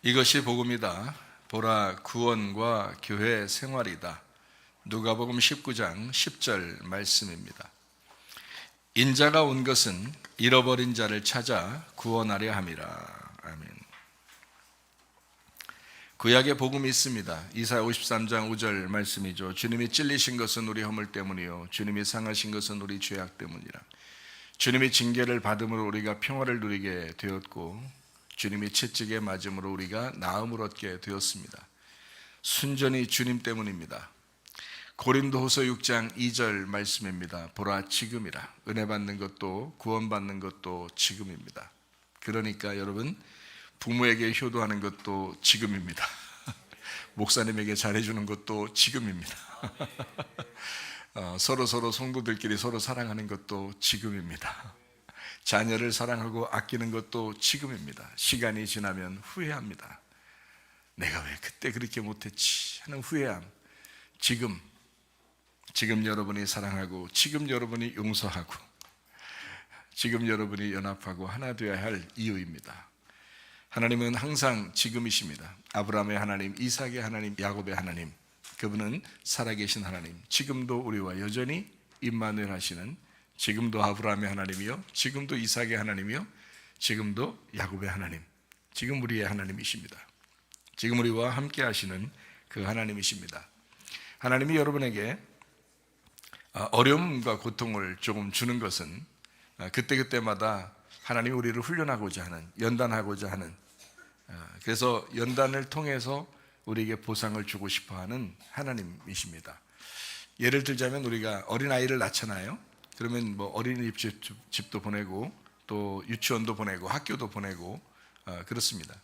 이것이 복음이다. 보라, 구원과 교회 생활이다. 누가복음 19장 10절 말씀입니다. 인자가 온 것은 잃어버린 자를 찾아 구원하려 함이라. 아멘. 구약에 복음이 있습니다. 이사야 53장 5절 말씀이죠. 주님이 찔리신 것은 우리 허물 때문이요 주님이 상하신 것은 우리 죄악 때문이라. 주님이 징계를 받음으로 우리가 평화를 누리게 되었고 주님이 채찍에 맞음으로 우리가 나음을 얻게 되었습니다. 순전히 주님 때문입니다. 고린도후서 6장 2절 말씀입니다. 보라, 지금이라. 은혜 받는 것도 구원 받는 것도 지금입니다. 그러니까 여러분, 부모에게 효도하는 것도 지금입니다. 목사님에게 잘해주는 것도 지금입니다. 서로 성도들끼리 서로 사랑하는 것도 지금입니다. 자녀를 사랑하고 아끼는 것도 지금입니다. 시간이 지나면 후회합니다. 내가 왜 그때 그렇게 못했지 하는 후회함. 지금 여러분이 사랑하고, 지금 여러분이 용서하고, 지금 여러분이 연합하고 하나 되어야 할 이유입니다. 하나님은 항상 지금이십니다. 아브라함의 하나님, 이삭의 하나님, 야곱의 하나님, 그분은 살아계신 하나님, 지금도 우리와 여전히 임마누엘 하시는, 지금도 아브라함의 하나님이요, 지금도 이삭의 하나님이요, 지금도 야곱의 하나님, 지금 우리의 하나님이십니다. 지금 우리와 함께 하시는 그 하나님이십니다. 하나님이 여러분에게 어려움과 고통을 조금 주는 것은 그때그때마다 하나님이 우리를 훈련하고자 하는, 연단하고자 하는, 그래서 연단을 통해서 우리에게 보상을 주고 싶어하는 하나님이십니다. 예를 들자면 우리가 어린아이를 낳잖아요. 그러면 어린이집도 보내고 또 유치원도 보내고 학교도 보내고 그렇습니다.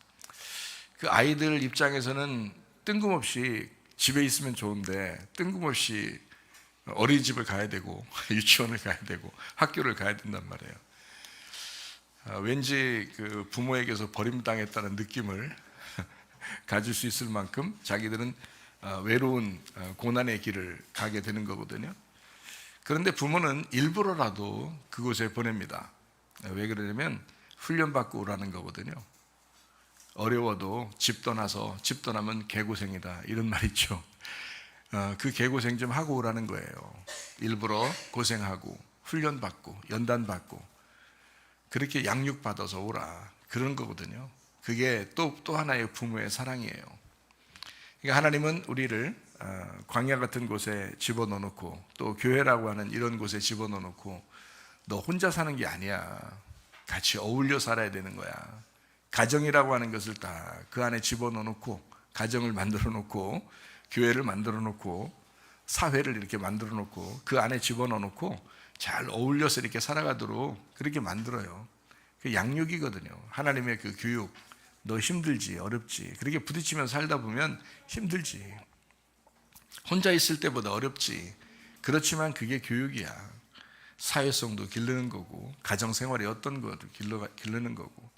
그 아이들 입장에서는 뜬금없이 집에 있으면 좋은데 뜬금없이 어린이집을 가야 되고 유치원을 가야 되고 학교를 가야 된단 말이에요. 왠지 그 부모에게서 버림당했다는 느낌을 가질 수 있을 만큼 자기들은 외로운 고난의 길을 가게 되는 거거든요. 그런데 부모는 일부러라도 그곳에 보냅니다. 왜 그러냐면 훈련받고 오라는 거거든요. 어려워도 집 떠나면 개고생이다, 이런 말 있죠. 그 개고생 좀 하고 오라는 거예요. 일부러 고생하고 훈련받고 연단받고 그렇게 양육받아서 오라, 그런 거거든요. 그게 또 하나의 부모의 사랑이에요. 그러니까 하나님은 우리를 광야 같은 곳에 집어넣어놓고 또 교회라고 하는 이런 곳에 집어넣어놓고 너 혼자 사는 게 아니야, 같이 어울려 살아야 되는 거야. 가정이라고 하는 것을 다 그 안에 집어넣어놓고, 가정을 만들어놓고, 교회를 만들어놓고, 사회를 이렇게 만들어놓고, 그 안에 집어넣어놓고 잘 어울려서 이렇게 살아가도록 그렇게 만들어요. 그 양육이거든요. 하나님의 그 교육. 너 힘들지, 어렵지, 그렇게 부딪히면서 살다 보면 힘들지, 혼자 있을 때보다 어렵지. 그렇지만 그게 교육이야. 사회성도 기르는 거고, 가정생활이 어떤 것도 기르는 거고,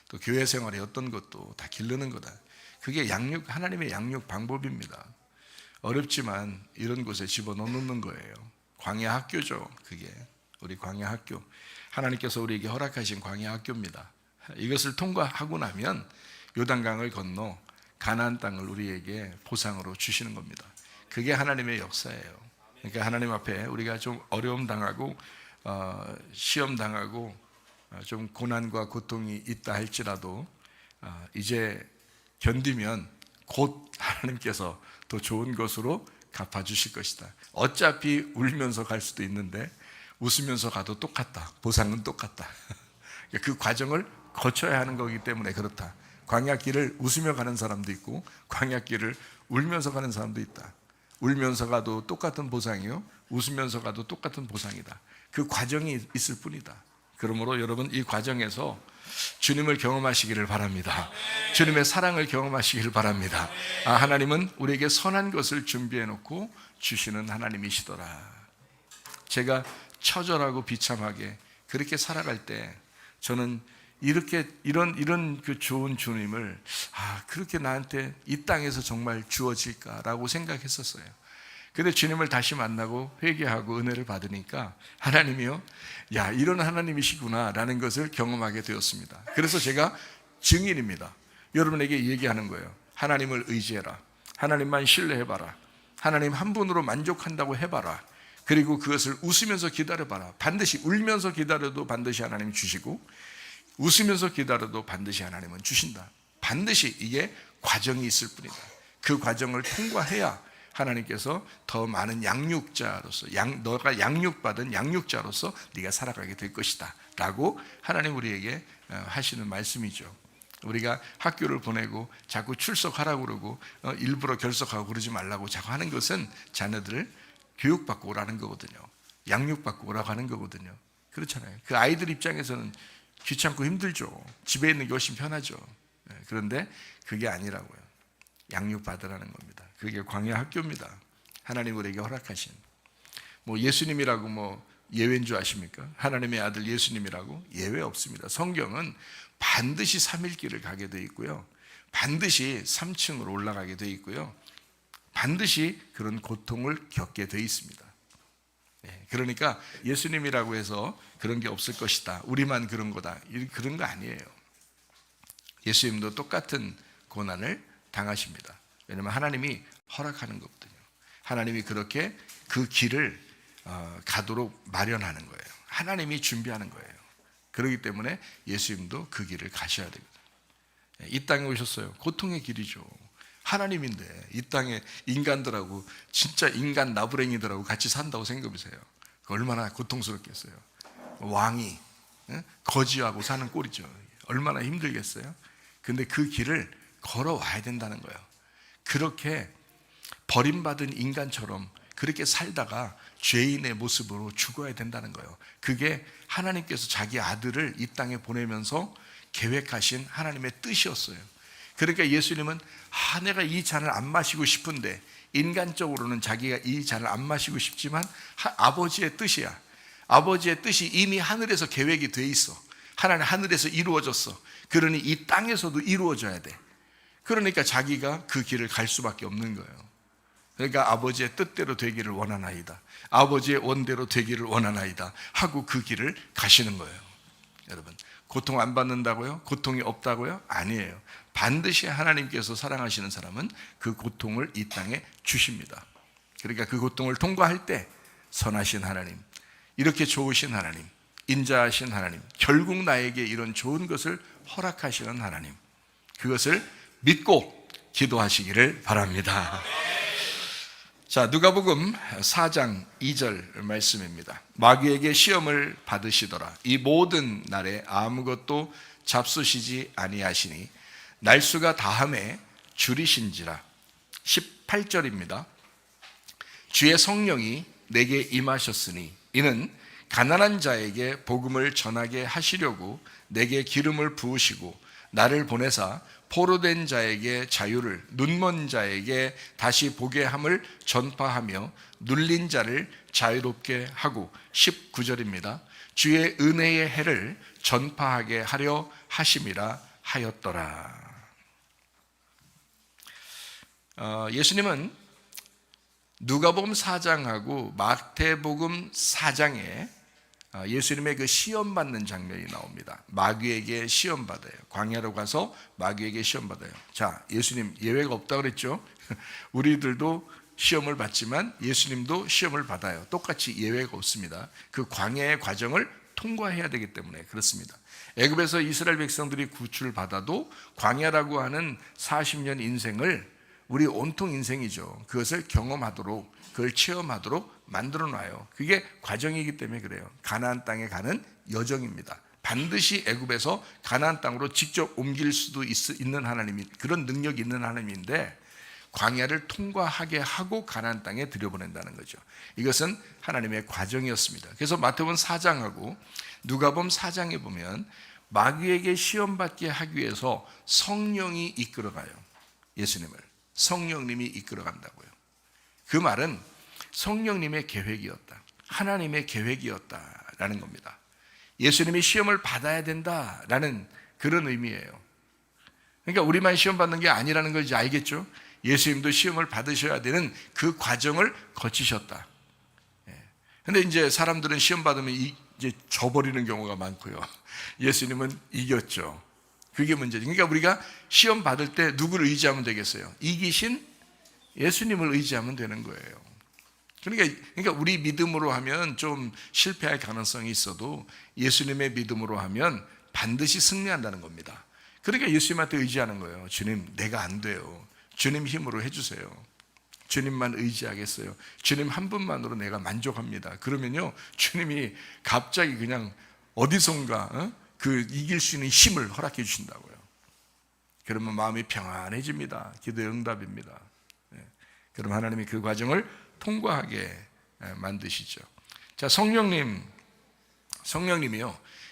또 교회 생활이 어떤 것도 다 기르는 거다. 그게 하나님의 양육 방법입니다. 어렵지만 이런 곳에 집어넣는 거예요. 광야 학교죠. 그게 우리 광야 학교, 하나님께서 우리에게 허락하신 광야 학교입니다. 이것을 통과하고 나면 요단강을 건너 가나안 땅을 우리에게 보상으로 주시는 겁니다. 그게 하나님의 역사예요. 그러니까 하나님 앞에 우리가 좀 어려움 당하고 시험 당하고 좀 고난과 고통이 있다 할지라도 이제 견디면 곧 하나님께서 더 좋은 것으로 갚아주실 것이다. 어차피 울면서 갈 수도 있는데 웃으면서 가도 똑같다. 보상은 똑같다. 그 과정을 거쳐야 하는 거기 때문에 그렇다. 광야길을 웃으며 가는 사람도 있고 광야길을 울면서 가는 사람도 있다. 울면서 가도 똑같은 보상이요, 웃으면서 가도 똑같은 보상이다. 그 과정이 있을 뿐이다. 그러므로 여러분, 이 과정에서 주님을 경험하시기를 바랍니다. 주님의 사랑을 경험하시기를 바랍니다. 하나님은 우리에게 선한 것을 준비해 놓고 주시는 하나님이시더라. 제가 처절하고 비참하게 그렇게 살아갈 때 저는 이런 그 좋은 주님을 그렇게 나한테 이 땅에서 정말 주어질까라고 생각했었어요. 근데 주님을 다시 만나고 회개하고 은혜를 받으니까 하나님이요, 야, 이런 하나님이시구나 라는 것을 경험하게 되었습니다. 그래서 제가 증인입니다. 여러분에게 얘기하는 거예요. 하나님을 의지해라. 하나님만 신뢰해봐라. 하나님 한 분으로 만족한다고 해봐라. 그리고 그것을 웃으면서 기다려봐라. 반드시 울면서 기다려도 반드시 하나님 주시고, 웃으면서 기다려도 반드시 하나님은 주신다. 반드시 이게 과정이 있을 뿐이다. 그 과정을 통과해야 하나님께서 더 많은 양육자로서, 너가 양육받은 양육자로서 네가 살아가게 될 것이다 라고 하나님 우리에게 하시는 말씀이죠. 우리가 학교를 보내고 자꾸 출석하라고 그러고 일부러 결석하고 그러지 말라고 자꾸 하는 것은 자녀들을 교육받고 오라는 거거든요. 양육받고 오라고 하는 거거든요. 그렇잖아요. 그 아이들 입장에서는 귀찮고 힘들죠. 집에 있는 게 훨씬 편하죠. 그런데 그게 아니라고요. 양육받으라는 겁니다. 그게 광야 학교입니다. 하나님 우리에게 허락하신. 예수님이라고 예외인 줄 아십니까? 하나님의 아들 예수님이라고 예외 없습니다. 성경은 반드시 3일길을 가게 돼 있고요. 반드시 3층으로 올라가게 돼 있고요. 반드시 그런 고통을 겪게 돼 있습니다. 그러니까 예수님이라고 해서 그런 게 없을 것이다. 우리만 그런 거다. 그런 거 아니에요. 예수님도 똑같은 고난을 당하십니다. 왜냐하면 하나님이 허락하는 거거든요. 하나님이 그렇게 그 길을 가도록 마련하는 거예요. 하나님이 준비하는 거예요. 그렇기 때문에 예수님도 그 길을 가셔야 되거든요. 이 땅에 오셨어요. 고통의 길이죠. 하나님인데 이 땅에 인간들하고 진짜 인간 나부랭이들하고 같이 산다고 생각해보세요. 얼마나 고통스럽겠어요. 왕이 거지하고 사는 꼴이죠. 얼마나 힘들겠어요. 근데 그 길을 걸어와야 된다는 거예요. 그렇게 버림받은 인간처럼 그렇게 살다가 죄인의 모습으로 죽어야 된다는 거예요. 그게 하나님께서 자기 아들을 이 땅에 보내면서 계획하신 하나님의 뜻이었어요. 그러니까 예수님은 내가 이 잔을 안 마시고 싶은데, 인간적으로는 자기가 이 잔을 안 마시고 싶지만 아버지의 뜻이야. 아버지의 뜻이 이미 하늘에서 계획이 돼 있어. 하나님 하늘에서 이루어졌어. 그러니 이 땅에서도 이루어져야 돼. 그러니까 자기가 그 길을 갈 수밖에 없는 거예요. 그러니까 아버지의 뜻대로 되기를 원하나이다, 아버지의 원대로 되기를 원하나이다 하고 그 길을 가시는 거예요. 여러분, 고통 안 받는다고요? 고통이 없다고요? 아니에요. 반드시 하나님께서 사랑하시는 사람은 그 고통을 이 땅에 주십니다. 그러니까 그 고통을 통과할 때 선하신 하나님, 이렇게 좋으신 하나님, 인자하신 하나님, 결국 나에게 이런 좋은 것을 허락하시는 하나님, 그것을 믿고 기도하시기를 바랍니다. 자, 누가복음 4장 2절 말씀입니다. 마귀에게 시험을 받으시더라. 이 모든 날에 아무것도 잡수시지 아니하시니 날수가 다함에 줄이신지라. 18절입니다. 주의 성령이 내게 임하셨으니 이는 가난한 자에게 복음을 전하게 하시려고 내게 기름을 부으시고 나를 보내사 포로된 자에게 자유를, 눈먼 자에게 다시 보게 함을 전파하며 눌린 자를 자유롭게 하고, 19절입니다. 주의 은혜의 해를 전파하게 하려 하심이라 하였더라. 예수님은 누가복음 4장하고 마태복음 4장에 예수님의 그 시험받는 장면이 나옵니다. 마귀에게 시험받아요. 광야로 가서 마귀에게 시험받아요. 자, 예수님 예외가 없다 그랬죠? 우리들도 시험을 받지만 예수님도 시험을 받아요. 똑같이 예외가 없습니다. 그 광야의 과정을 통과해야 되기 때문에 그렇습니다. 애굽에서 이스라엘 백성들이 구출을 받아도 광야라고 하는 40년 인생을, 우리 온통 인생이죠, 그것을 경험하도록, 그걸 체험하도록 만들어 놔요. 그게 과정이기 때문에 그래요. 가나안 땅에 가는 여정입니다. 반드시 애굽에서 가나안 땅으로 직접 옮길 수도 있는 하나님이, 그런 능력이 있는 하나님인데 광야를 통과하게 하고 가나안 땅에 들여보낸다는 거죠. 이것은 하나님의 과정이었습니다. 그래서 마태복음 4장하고 누가복음 4장에 보면 마귀에게 시험받게 하기 위해서 성령이 이끌어가요. 예수님을 성령님이 이끌어간다고요. 그 말은 성령님의 계획이었다, 하나님의 계획이었다라는 겁니다. 예수님이 시험을 받아야 된다라는 그런 의미예요. 그러니까 우리만 시험 받는 게 아니라는 걸 이제 알겠죠? 예수님도 시험을 받으셔야 되는 그 과정을 거치셨다. 근데 이제 사람들은 시험 받으면 이제 져버리는 경우가 많고요. 예수님은 이겼죠. 그게 문제죠. 그러니까 우리가 시험 받을 때 누구를 의지하면 되겠어요? 이기신 예수님을 의지하면 되는 거예요. 그러니까 우리 믿음으로 하면 좀 실패할 가능성이 있어도 예수님의 믿음으로 하면 반드시 승리한다는 겁니다. 그러니까 예수님한테 의지하는 거예요. 주님, 내가 안 돼요. 주님 힘으로 해주세요. 주님만 의지하겠어요. 주님 한 분만으로 내가 만족합니다. 그러면요, 주님이 갑자기 그냥 어디선가 그 이길 수 있는 힘을 허락해 주신다고요. 그러면 마음이 평안해집니다. 기도의 응답입니다. 그럼 하나님이 그 과정을 통과하게 만드시죠. 자, 성령님이요,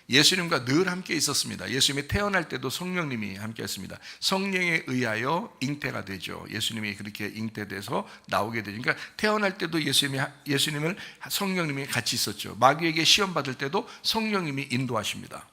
예수님과 늘 함께 있었습니다. 예수님이 태어날 때도 성령님이 함께 했습니다. 성령에 의하여 잉태가 되죠. 예수님이 그렇게 잉태돼서 나오게 되죠. 그러니까 태어날 때도 예수님을 성령님이 같이 있었죠. 마귀에게 시험 받을 때도 성령님이 인도하십니다.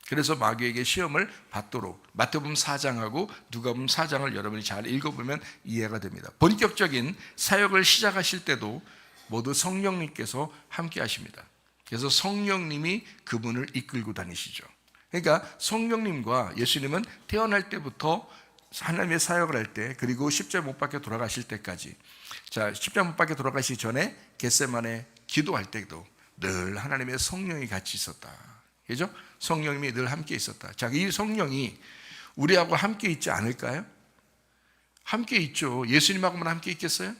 그래서 마귀에게 시험을 받도록 마태복음 4장하고 누가복음 4장을 여러분이 잘 읽어보면 이해가 됩니다. 본격적인 사역을 시작하실 때도 모두 성령님께서 함께 하십니다. 그래서 성령님이 그분을 이끌고 다니시죠. 그러니까 성령님과 예수님은 태어날 때부터 하나님의 사역을 할 때, 그리고 십자가 못 박혀 돌아가실 때까지, 자, 십자가 못 박혀 돌아가시기 전에 겟세마네 기도할 때도 늘 하나님의 성령이 같이 있었다. 그죠? 성령님이 늘 함께 있었다. 자, 이 성령이 우리하고 함께 있지 않을까요? 함께 있죠. 예수님하고만 함께 있겠어요?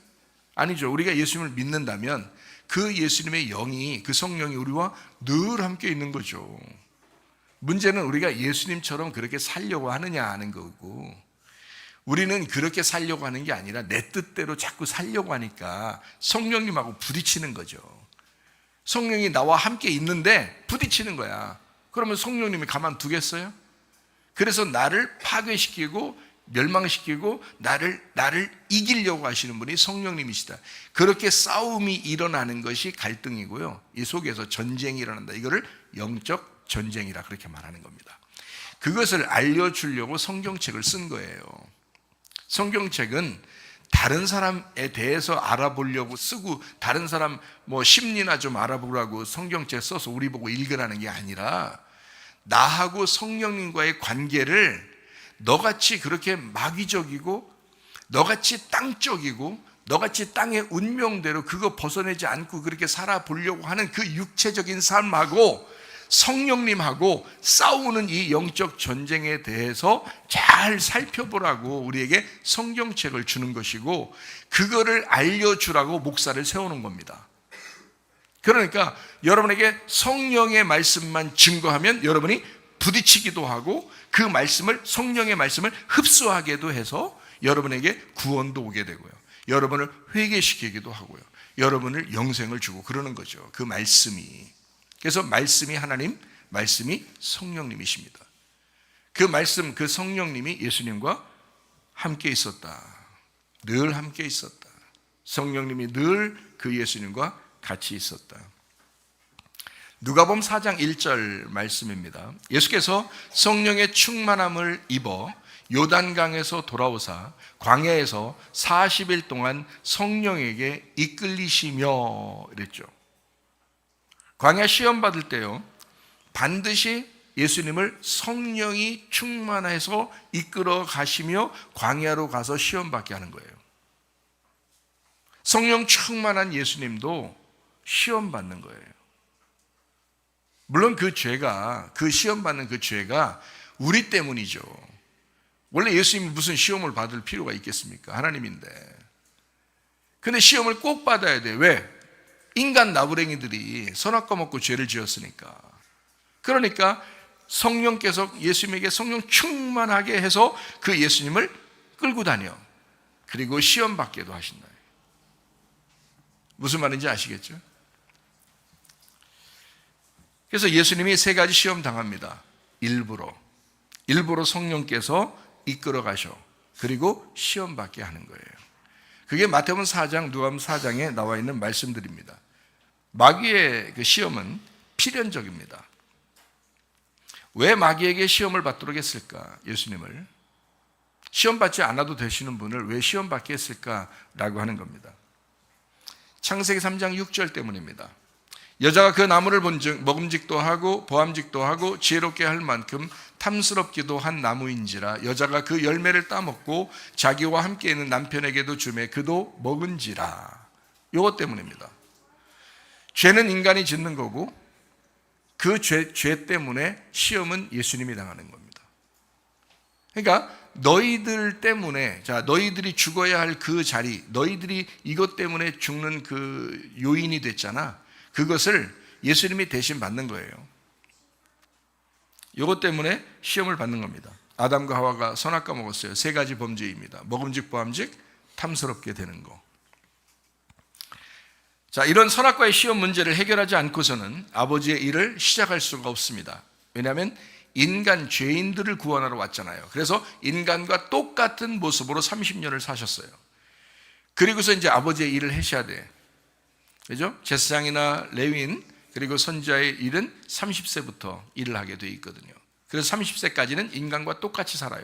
아니죠. 우리가 예수님을 믿는다면 그 예수님의 영이, 그 성령이 우리와 늘 함께 있는 거죠. 문제는 우리가 예수님처럼 그렇게 살려고 하느냐 하는 거고, 우리는 그렇게 살려고 하는 게 아니라 내 뜻대로 자꾸 살려고 하니까 성령님하고 부딪히는 거죠. 성령이 나와 함께 있는데 부딪히는 거야. 그러면 성령님이 가만두겠어요? 그래서 나를 파괴시키고 멸망시키고 나를 이기려고 하시는 분이 성령님이시다. 그렇게 싸움이 일어나는 것이 갈등이고요, 이 속에서 전쟁이 일어난다. 이거를 영적 전쟁이라 그렇게 말하는 겁니다. 그것을 알려주려고 성경책을 쓴 거예요. 성경책은 다른 사람에 대해서 알아보려고 쓰고, 다른 사람 심리나 좀 알아보라고 성경책 써서 우리 보고 읽으라는 게 아니라, 나하고 성령님과의 관계를 너같이 그렇게 마귀적이고, 너같이 땅적이고, 너같이 땅의 운명대로 그거 벗어내지 않고 그렇게 살아보려고 하는 그 육체적인 삶하고 성령님하고 싸우는 이 영적 전쟁에 대해서 잘 살펴보라고 우리에게 성경책을 주는 것이고, 그거를 알려주라고 목사를 세우는 겁니다. 그러니까 여러분에게 성령의 말씀만 증거하면 여러분이 부딪히기도 하고, 그 말씀을, 성령의 말씀을 흡수하게도 해서 여러분에게 구원도 오게 되고요, 여러분을 회개시키기도 하고요, 여러분을 영생을 주고 그러는 거죠. 그 말씀이. 그래서 말씀이 하나님, 말씀이 성령님이십니다. 그 말씀, 그 성령님이 예수님과 함께 있었다. 늘 함께 있었다. 성령님이 늘 그 예수님과 같이 있었다. 누가복음 4장 1절 말씀입니다. 예수께서 성령의 충만함을 입어 요단강에서 돌아오사 광야에서 40일 동안 성령에게 이끌리시며 이랬죠. 광야 시험 받을 때요, 반드시 예수님을 성령이 충만해서 이끌어 가시며 광야로 가서 시험 받게 하는 거예요. 성령 충만한 예수님도 시험 받는 거예요. 물론 그 죄가, 그 시험 받는 그 죄가 우리 때문이죠. 원래 예수님이 무슨 시험을 받을 필요가 있겠습니까? 하나님인데. 근데 시험을 꼭 받아야 돼. 왜? 인간 나부랭이들이 선악과 먹고 죄를 지었으니까. 그러니까 성령께서 예수님에게 성령 충만하게 해서 그 예수님을 끌고 다녀. 그리고 시험 받게도 하신다. 무슨 말인지 아시겠죠? 그래서 예수님이 3가지 시험 당합니다. 일부러 성령께서 이끌어 가셔. 그리고 시험 받게 하는 거예요. 그게 마태복음 4장, 누가복음 4장에 나와 있는 말씀들입니다. 마귀의 그 시험은 필연적입니다. 왜 마귀에게 시험을 받도록 했을까? 예수님을 시험 받지 않아도 되시는 분을 왜 시험 받게 했을까라고 하는 겁니다. 창세기 3장 6절 때문입니다. 여자가 그 나무를 본즉 먹음직도 하고 보암직도 하고 지혜롭게 할 만큼 탐스럽기도 한 나무인지라 여자가 그 열매를 따먹고 자기와 함께 있는 남편에게도 주매 그도 먹은지라. 이것 때문입니다. 죄는 인간이 짓는 거고 그 죄 때문에 시험은 예수님이 당하는 겁니다. 그러니까 너희들 때문에, 자, 너희들이 죽어야 할 그 자리, 너희들이 이것 때문에 죽는 그 요인이 됐잖아. 그것을 예수님이 대신 받는 거예요. 이것 때문에 시험을 받는 겁니다. 아담과 하와가 선악과 먹었어요. 3가지 범죄입니다. 먹음직, 보암직, 탐스럽게 되는 거. 자, 이런 선악과의 시험 문제를 해결하지 않고서는 아버지의 일을 시작할 수가 없습니다. 왜냐하면 인간 죄인들을 구원하러 왔잖아요. 그래서 인간과 똑같은 모습으로 30년을 사셨어요. 그리고서 이제 아버지의 일을 하셔야 돼. 그죠? 제사장이나 레위인 그리고 선지자의 일은 30세부터 일을 하게 돼 있거든요. 그래서 30세까지는 인간과 똑같이 살아요.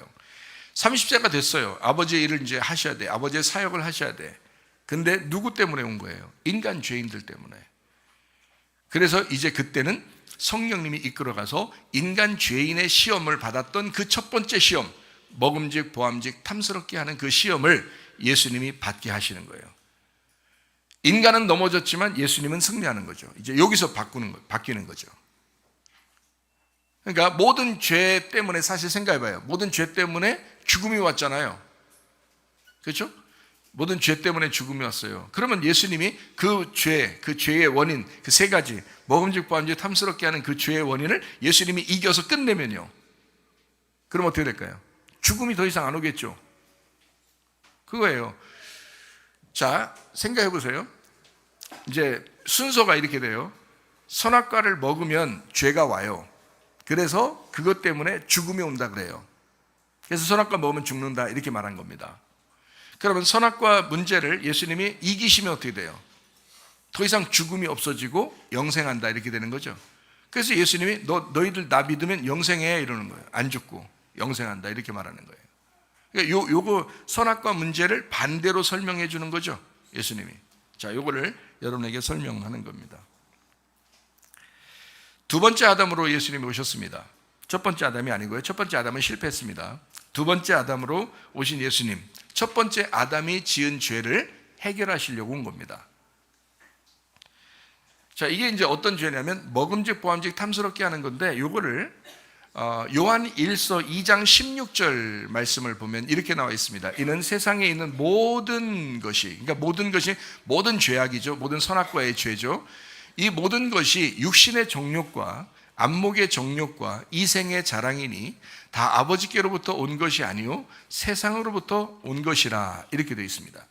30세가 됐어요. 아버지의 일을 이제 하셔야 돼. 아버지의 사역을 하셔야 돼. 근데 누구 때문에 온 거예요? 인간 죄인들 때문에. 그래서 이제 그때는 성령님이 이끌어가서 인간 죄인의 시험을 받았던 그 첫 번째 시험, 먹음직, 보암직, 탐스럽게 하는 그 시험을 예수님이 받게 하시는 거예요. 인간은 넘어졌지만 예수님은 승리하는 거죠. 이제 여기서 바뀌는 거죠. 그러니까 모든 죄 때문에 사실 생각해봐요. 모든 죄 때문에 죽음이 왔잖아요. 그렇죠? 모든 죄 때문에 죽음이 왔어요. 그러면 예수님이 그 죄의 원인, 그 3가지, 먹음직, 보암직, 탐스럽게 하는 그 죄의 원인을 예수님이 이겨서 끝내면요. 그럼 어떻게 될까요? 죽음이 더 이상 안 오겠죠. 그거예요. 자, 생각해 보세요. 이제 순서가 이렇게 돼요. 선악과를 먹으면 죄가 와요. 그래서 그것 때문에 죽음이 온다 그래요. 그래서 선악과 먹으면 죽는다 이렇게 말한 겁니다. 그러면 선악과 문제를 예수님이 이기시면 어떻게 돼요? 더 이상 죽음이 없어지고 영생한다 이렇게 되는 거죠. 그래서 예수님이 너희들 나 믿으면 영생해 이러는 거예요. 안 죽고 영생한다 이렇게 말하는 거예요. 그러니까 요거 선악과 문제를 반대로 설명해 주는 거죠. 예수님이. 자, 요거를 여러분에게 설명하는 겁니다. 2번째 아담으로 예수님이 오셨습니다. 첫 번째 아담이 아니고요. 첫 번째 아담은 실패했습니다. 2번째 아담으로 오신 예수님. 첫 번째 아담이 지은 죄를 해결하시려고 온 겁니다. 자, 이게 이제 어떤 죄냐면 먹음직, 보암직, 탐스럽게 하는 건데 요거를 요한 1서 2장 16절 말씀을 보면 이렇게 나와 있습니다. 이는 세상에 있는 모든 것이, 그러니까 모든 죄악이죠. 모든 선악과의 죄죠. 이 모든 것이 육신의 정욕과 안목의 정욕과 이생의 자랑이니 다 아버지께로부터 온 것이 아니요 세상으로부터 온 것이라 이렇게 되어 있습니다.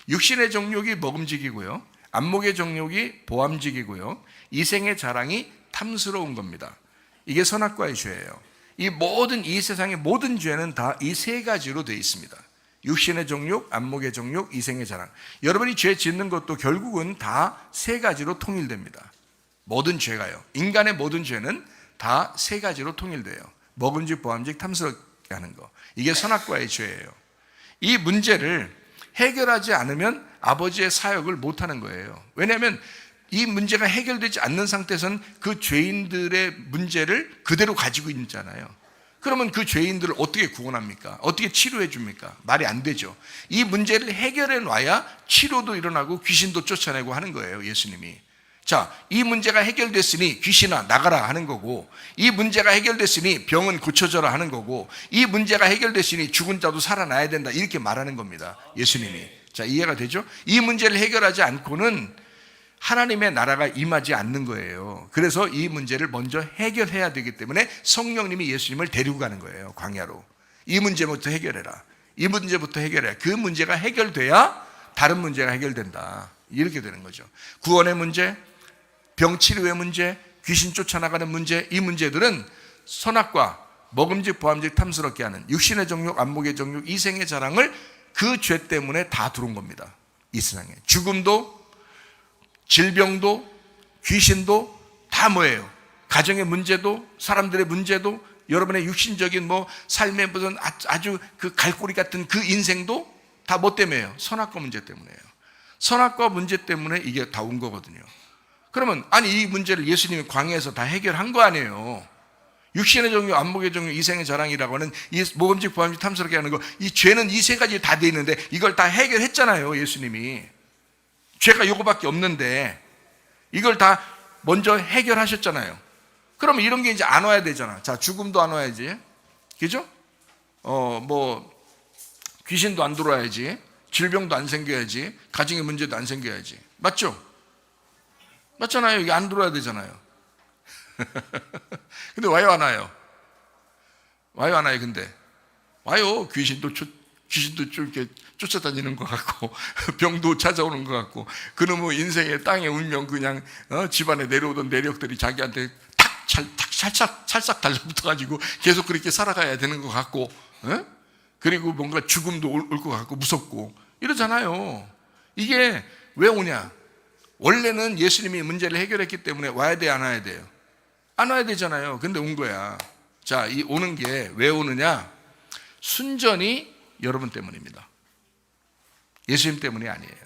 육신의 정욕이 먹음직이고요, 안목의 정욕이 보암직이고요, 이생의 자랑이 탐스러운 겁니다. 이게 선악과의 죄예요. 이 세상의 모든 죄는 다 이 3가지로 되어 있습니다. 육신의 정욕, 안목의 정욕, 이생의 자랑. 여러분이 죄 짓는 것도 결국은 다 3가지로 통일됩니다. 모든 죄가요. 인간의 모든 죄는 다 3가지로 통일돼요. 먹음직, 보암직, 탐스럽게 하는 거. 이게 선악과의 죄예요. 이 문제를 해결하지 않으면 아버지의 사역을 못하는 거예요. 왜냐하면 이 문제가 해결되지 않는 상태에서는 그 죄인들의 문제를 그대로 가지고 있잖아요. 그러면 그 죄인들을 어떻게 구원합니까? 어떻게 치료해 줍니까? 말이 안 되죠. 이 문제를 해결해 놔야 치료도 일어나고 귀신도 쫓아내고 하는 거예요, 예수님이. 자, 이 문제가 해결됐으니 귀신아 나가라 하는 거고, 이 문제가 해결됐으니 병은 고쳐져라 하는 거고, 이 문제가 해결됐으니 죽은 자도 살아나야 된다 이렇게 말하는 겁니다, 예수님이. 자, 이해가 되죠? 이 문제를 해결하지 않고는 하나님의 나라가 임하지 않는 거예요. 그래서 이 문제를 먼저 해결해야 되기 때문에 성령님이 예수님을 데리고 가는 거예요, 광야로. 이 문제부터 해결해라. 이 문제부터 해결해라. 그 문제가 해결돼야 다른 문제가 해결된다. 이렇게 되는 거죠. 구원의 문제, 병치료의 문제, 귀신 쫓아나가는 문제, 이 문제들은 선악과 먹음직, 보암직, 탐스럽게 하는 육신의 정욕, 안목의 정욕, 이생의 자랑을 그 죄 때문에 다 들어온 겁니다, 이 세상에. 죽음도, 질병도, 귀신도 다 뭐예요? 가정의 문제도, 사람들의 문제도, 여러분의 육신적인 삶의 무슨 아주 그 갈고리 같은 그 인생도 다 뭐 때문에요? 선악과 문제 때문에요. 선악과 문제 때문에 이게 다 온 거거든요. 그러면 아니 이 문제를 예수님이 광야에서 다 해결한 거 아니에요. 육신의 종류, 안목의 종류, 이생의 자랑이라고 하는 이 모범직, 부함직, 탐스럽게 하는 거, 이 죄는 이 세 가지 다 돼 있는데 이걸 다 해결했잖아요. 예수님이 죄가 요거밖에 없는데 이걸 다 먼저 해결하셨잖아요. 그러면 이런 게 이제 안 와야 되잖아. 자, 죽음도 안 와야지, 그죠? 귀신도 안 들어와야지, 질병도 안 생겨야지, 가정의 문제도 안 생겨야지. 맞죠? 맞잖아요. 이게 안 들어와야 되잖아요. 근데 와요, 안 와요? 와요, 안 와요? 근데 와요. 귀신도 좀 이렇게 쫓아다니는 것 같고, 병도 찾아오는 것 같고, 그놈의 인생의 땅의 운명, 그냥 집안에 내려오던 내력들이 자기한테 찰싹 달라붙어가지고 계속 그렇게 살아가야 되는 것 같고, 그리고 뭔가 죽음도 올 것 같고 무섭고 이러잖아요. 이게 왜 오냐? 원래는 예수님이 문제를 해결했기 때문에 와야 돼, 안 와야 돼요? 안 와야 되잖아요. 근데 온 거야. 자, 이 오는 게 왜 오느냐? 순전히 여러분 때문입니다. 예수님 때문이 아니에요.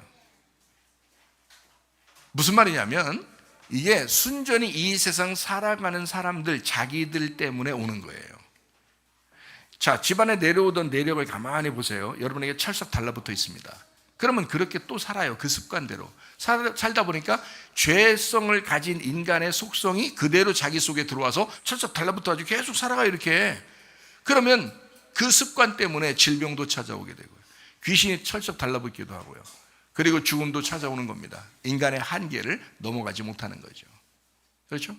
무슨 말이냐면 이게 순전히 이 세상 살아가는 사람들, 자기들 때문에 오는 거예요. 자, 집안에 내려오던 내력을 가만히 보세요. 여러분에게 찰싹 달라붙어 있습니다. 그러면 그렇게 또 살아요. 그 습관대로 살다 보니까 죄성을 가진 인간의 속성이 그대로 자기 속에 들어와서 찰싹 달라붙어가지고 계속 살아가요. 이렇게. 그러면 그 습관 때문에 질병도 찾아오게 되고요, 귀신이 철썩 달라붙기도 하고요, 그리고 죽음도 찾아오는 겁니다. 인간의 한계를 넘어가지 못하는 거죠. 그렇죠?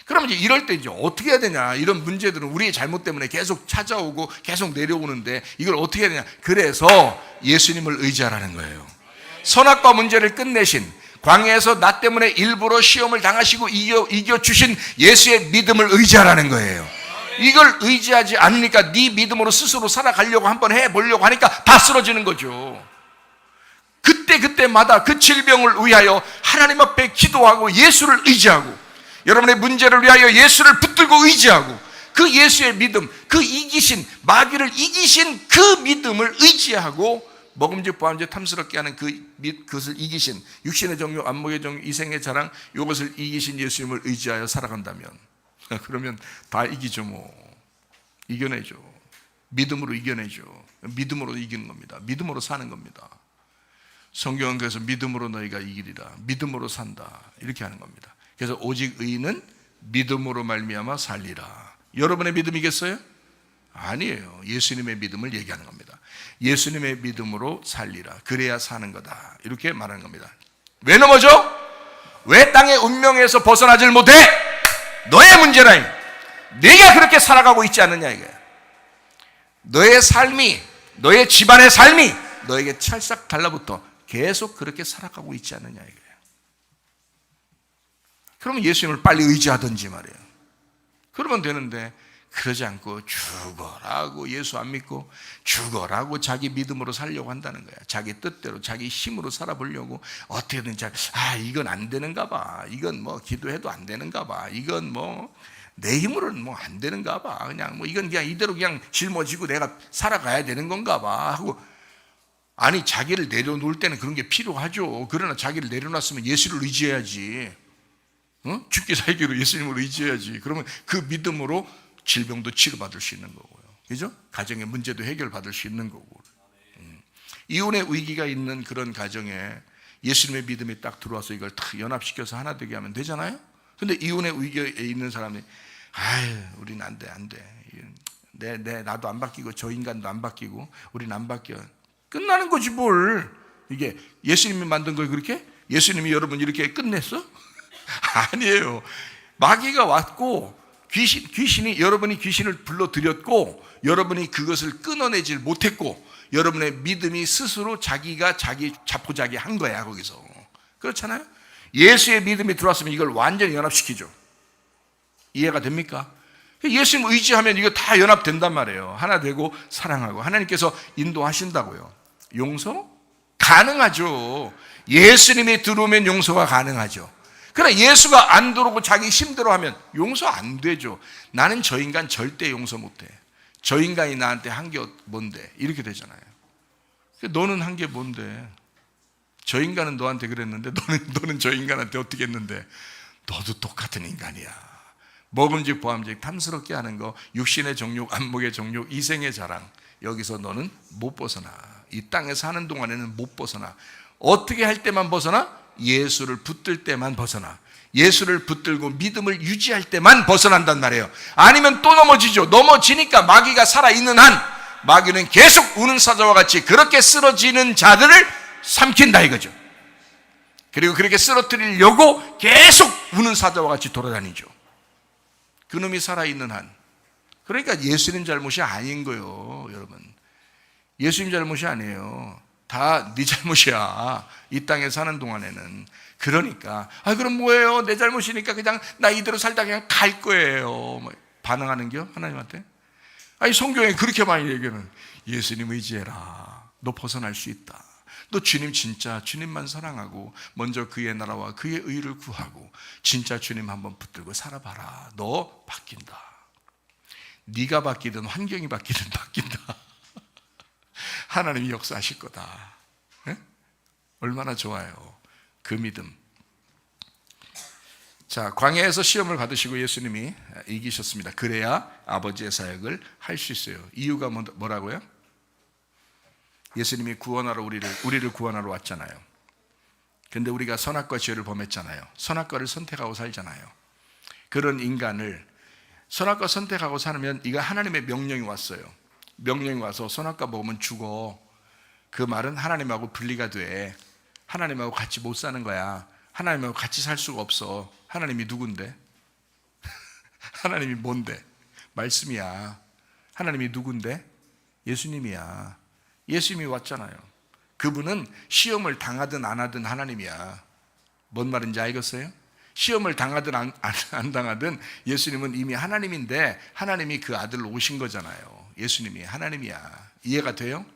그럼 이제 이럴 때 이제 어떻게 해야 되냐? 이런 문제들은 우리의 잘못 때문에 계속 찾아오고 계속 내려오는데 이걸 어떻게 해야 되냐? 그래서 예수님을 의지하라는 거예요. 선악과 문제를 끝내신, 광야에서 나 때문에 일부러 시험을 당하시고 이겨주신 예수의 믿음을 의지하라는 거예요. 이걸 의지하지 않으니까 네 믿음으로 스스로 살아가려고 한번 해보려고 하니까 다 쓰러지는 거죠. 그때마다 그 질병을 위하여 하나님 앞에 기도하고 예수를 의지하고, 여러분의 문제를 위하여 예수를 붙들고 의지하고, 그 예수의 믿음, 그 이기신, 마귀를 이기신 그 믿음을 의지하고 먹음직 보암직 탐스럽게 하는 그것을 이기신, 육신의 종류, 안목의 종류, 이생의 자랑, 이것을 이기신 예수님을 의지하여 살아간다면 그러면 다 이기죠. 이겨내죠. 믿음으로 이겨내죠. 믿음으로 이기는 겁니다. 믿음으로 사는 겁니다. 성경은 그래서 믿음으로 너희가 이기리라, 믿음으로 산다, 이렇게 하는 겁니다. 그래서 오직 의인은 믿음으로 말미암아 살리라. 여러분의 믿음이겠어요? 아니에요. 예수님의 믿음을 얘기하는 겁니다. 예수님의 믿음으로 살리라, 그래야 사는 거다, 이렇게 말하는 겁니다. 왜 넘어져? 왜 땅의 운명에서 벗어나질 못해? 너의 문제라. 네가 그렇게 살아가고 있지 않느냐 이거야. 너의 삶이, 너의 집안의 삶이 너에게 찰싹 달라붙어 계속 그렇게 살아가고 있지 않느냐 이거야. 그러면 예수님을 빨리 의지하든지 말이에요. 그러면 되는데 그러지 않고 죽어라고 예수 안 믿고 죽어라고 자기 믿음으로 살려고 한다는 거야. 자기 뜻대로 자기 힘으로 살아보려고 어떻게든 이건 안 되는가 봐, 이건 기도해도 안 되는가 봐, 이건 내 힘으로는 안 되는가 봐, 그냥 이건 그냥 이대로 그냥 짊어지고 내가 살아가야 되는 건가 봐 하고, 아니 자기를 내려놓을 때는 그런 게 필요하죠. 그러나 자기를 내려놨으면 예수를 의지해야지. 죽기 살기로 예수님을 의지해야지. 그러면 그 믿음으로 질병도 치료받을 수 있는 거고요, 그죠? 가정의 문제도 해결받을 수 있는 거고. 이혼의 위기가 있는 그런 가정에 예수님의 믿음이 딱 들어와서 이걸 탁 연합시켜서 하나 되게 하면 되잖아요. 근데 이혼의 위기에 있는 사람이 우린 안 돼. 나도 안 바뀌고 저 인간도 안 바뀌고 우린 안 바뀌어. 끝나는 거지 뭘. 이게 예수님이 만든 걸 그렇게? 예수님이 여러분 이렇게 끝냈어? 아니에요. 마귀가 왔고 귀신이 여러분이 귀신을 불러들였고 여러분이 그것을 끊어내질 못했고 여러분의 믿음이 스스로 자기가 자기 자포자기 한 거야 거기서. 그렇잖아요. 예수의 믿음이 들어왔으면 이걸 완전히 연합시키죠. 이해가 됩니까? 예수님 의지하면 이거 다 연합된단 말이에요. 하나 되고 사랑하고 하나님께서 인도하신다고요. 용서? 가능하죠. 예수님이 들어오면 용서가 가능하죠. 그러나 예수가 안 들어오고 자기 힘대로 하면 용서 안 되죠. 나는 저 인간 절대 용서 못해. 저 인간이 나한테 한 게 뭔데? 이렇게 되잖아요. 너는 한 게 뭔데? 저 인간은 너한테 그랬는데 너는 저 인간한테 어떻게 했는데 너도 똑같은 인간이야. 먹음직 보암직 탐스럽게 하는 거, 육신의 정욕, 안목의 정욕, 이생의 자랑, 여기서 너는 못 벗어나. 이 땅에 사는 동안에는 못 벗어나. 어떻게 할 때만 벗어나? 예수를 붙들 때만 벗어나. 예수를 붙들고 믿음을 유지할 때만 벗어난단 말이에요. 아니면 또 넘어지죠. 넘어지니까 마귀가 살아있는 한 마귀는 계속 우는 사자와 같이 그렇게 쓰러지는 자들을 삼킨다 이거죠. 그리고 그렇게 쓰러뜨리려고 계속 우는 사자와 같이 돌아다니죠. 그놈이 살아있는 한. 그러니까 예수님 잘못이 아닌 거예요, 여러분. 예수님 잘못이 아니에요. 다 네 잘못이야, 이 땅에 사는 동안에는. 그러니까 그럼 뭐예요? 내 잘못이니까 그냥 나 이대로 살다 그냥 갈 거예요, 반응하는겨 하나님한테? 성경에 그렇게 많이 얘기하는, 예수님 의지해라, 너 벗어날 수 있다. 너 주님 진짜 주님만 사랑하고 먼저 그의 나라와 그의 의를 구하고 진짜 주님 한번 붙들고 살아봐라. 너 바뀐다. 네가 바뀌든 환경이 바뀌든 바뀐다. 하나님이 역사하실 거다. 네? 얼마나 좋아요, 그 믿음. 자, 광야에서 시험을 받으시고 예수님이 이기셨습니다. 그래야 아버지의 사역을 할 수 있어요. 이유가 뭐라고요? 예수님이 구원하러 우리를 구원하러 왔잖아요. 근데 우리가 선악과 죄를 범했잖아요. 선악과를 선택하고 살잖아요. 그런 인간을 선악과 선택하고 살면 이거 하나님의 명령이 왔어요. 명령이 와서 선악과 먹으면 죽어. 그 말은 하나님하고 분리가 돼. 하나님하고 같이 못 사는 거야. 하나님하고 같이 살 수가 없어. 하나님이 누군데? 하나님이 뭔데? 말씀이야. 하나님이 누군데? 예수님이야. 예수님이 왔잖아요. 그분은 시험을 당하든 안 하든 하나님이야. 뭔 말인지 알겠어요? 시험을 당하든 안 당하든 예수님은 이미 하나님인데 하나님이 그 아들로 오신 거잖아요. 예수님이 하나님이야. 이해가 돼요?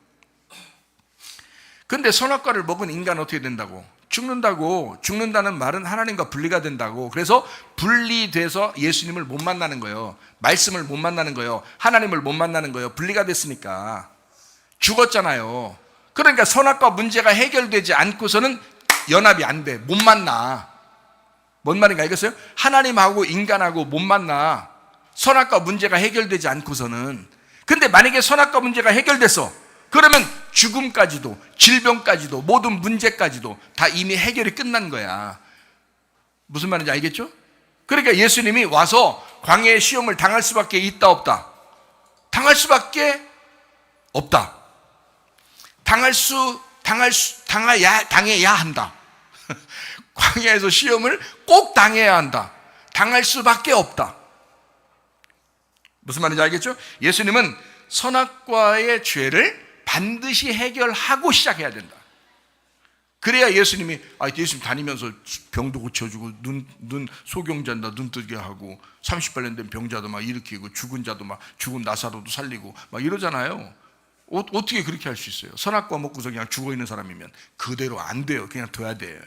근데 선악과를 먹은 인간은 어떻게 된다고? 죽는다고. 죽는다는 말은 하나님과 분리가 된다고. 그래서 분리돼서 예수님을 못 만나는 거예요. 말씀을 못 만나는 거예요. 하나님을 못 만나는 거예요. 분리가 됐으니까. 죽었잖아요. 그러니까 선악과 문제가 해결되지 않고서는 연합이 안 돼. 못 만나. 뭔 말인가 알겠어요? 하나님하고 인간하고 못 만나. 선악과 문제가 해결되지 않고서는. 근데 만약에 선악과 문제가 해결됐어, 그러면 죽음까지도 질병까지도 모든 문제까지도 다 이미 해결이 끝난 거야. 무슨 말인지 알겠죠? 그러니까 예수님이 와서 광야의 시험을 당할 수밖에 있다 없다? 당할 수밖에 없다. 당해야 한다. 광야에서 시험을 꼭 당해야 한다. 당할 수밖에 없다. 무슨 말인지 알겠죠? 예수님은 선악과의 죄를 반드시 해결하고 시작해야 된다. 그래야 예수님 다니면서 병도 고쳐주고 눈 소경잔다 눈 뜨게 하고 38년 된 병자도 막 일으키고 죽은 자도 막 죽은 나사로도 살리고 막 이러잖아요. 어떻게 그렇게 할 수 있어요? 선악과 먹고서 그냥 죽어있는 사람이면 그대로 안 돼요. 그냥 둬야 돼요.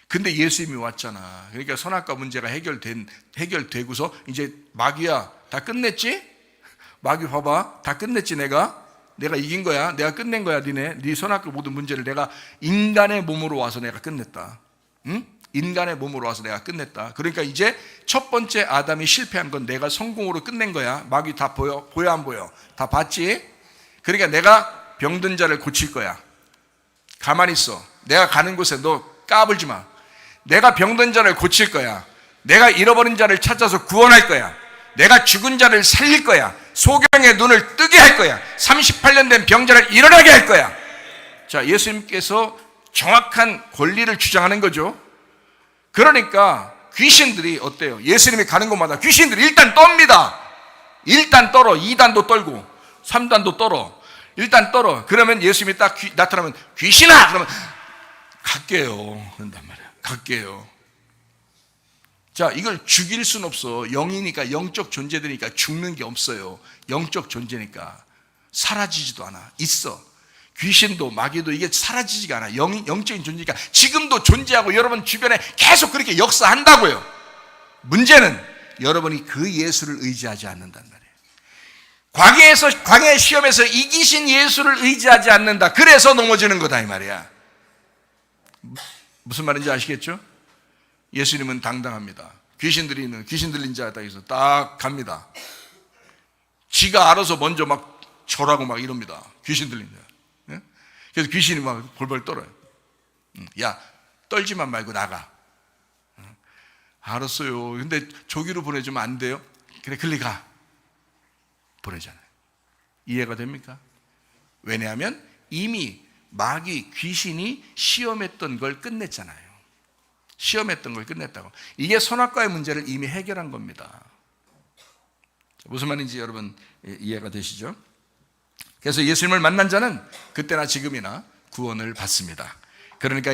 근데 예수님이 왔잖아. 그러니까 선악과 문제가 해결되고서 이제 마귀야, 다 끝냈지? 마귀 봐봐, 다 끝냈지. 내가 이긴 거야. 내가 끝낸 거야. 네 선악과 모든 문제를 내가 인간의 몸으로 와서 내가 끝냈다. 응? 인간의 몸으로 와서 내가 끝냈다. 그러니까 이제 첫 번째 아담이 실패한 건 내가 성공으로 끝낸 거야. 마귀 다 보여 안 보여? 다 봤지? 그러니까 내가 병든 자를 고칠 거야. 가만히 있어. 내가 가는 곳에 너 까불지 마. 내가 병든 자를 고칠 거야. 내가 잃어버린 자를 찾아서 구원할 거야. 내가 죽은 자를 살릴 거야. 소경의 눈을 뜨게 할 거야. 38년 된 병자를 일어나게 할 거야. 자, 예수님께서 정확한 권리를 주장하는 거죠. 그러니까 귀신들이 어때요? 예수님이 가는 곳마다 귀신들이 일단 떱니다. 일단 떨어. 2단도 떨고 3단도 떨어. 일단 떨어. 그러면 예수님이 딱 나타나면 귀신아! 그러면 갈게요. 그런단 말이야. 갈게요. 자, 이걸 죽일 순 없어. 영이니까, 영적 존재들이니까 죽는 게 없어요. 영적 존재니까. 사라지지도 않아. 있어. 귀신도 마귀도 이게 사라지지가 않아. 영적인 존재니까 지금도 존재하고 여러분 주변에 계속 그렇게 역사한다고요. 문제는 여러분이 그 예수를 의지하지 않는단 말이에요. 광야의 시험에서 이기신 예수를 의지하지 않는다. 그래서 넘어지는 거다 이 말이야. 무슨 말인지 아시겠죠? 예수님은 당당합니다. 귀신 들린 자에서 딱 갑니다. 지가 알아서 먼저 막 절하고 막 이럽니다. 귀신 들린 자. 예? 그래서 귀신이 막 벌벌 떨어요. 야, 떨지만 말고 나가. 알았어요. 근데 조기로 보내주면 안 돼요? 그래, 글리 가. 보내잖아요. 이해가 됩니까? 왜냐하면 이미 마귀, 귀신이 시험했던 걸 끝냈잖아요. 시험했던 걸 끝냈다고. 이게 선악과의 문제를 이미 해결한 겁니다. 무슨 말인지 여러분 이해가 되시죠? 그래서 예수님을 만난 자는 그때나 지금이나 구원을 받습니다. 그러니까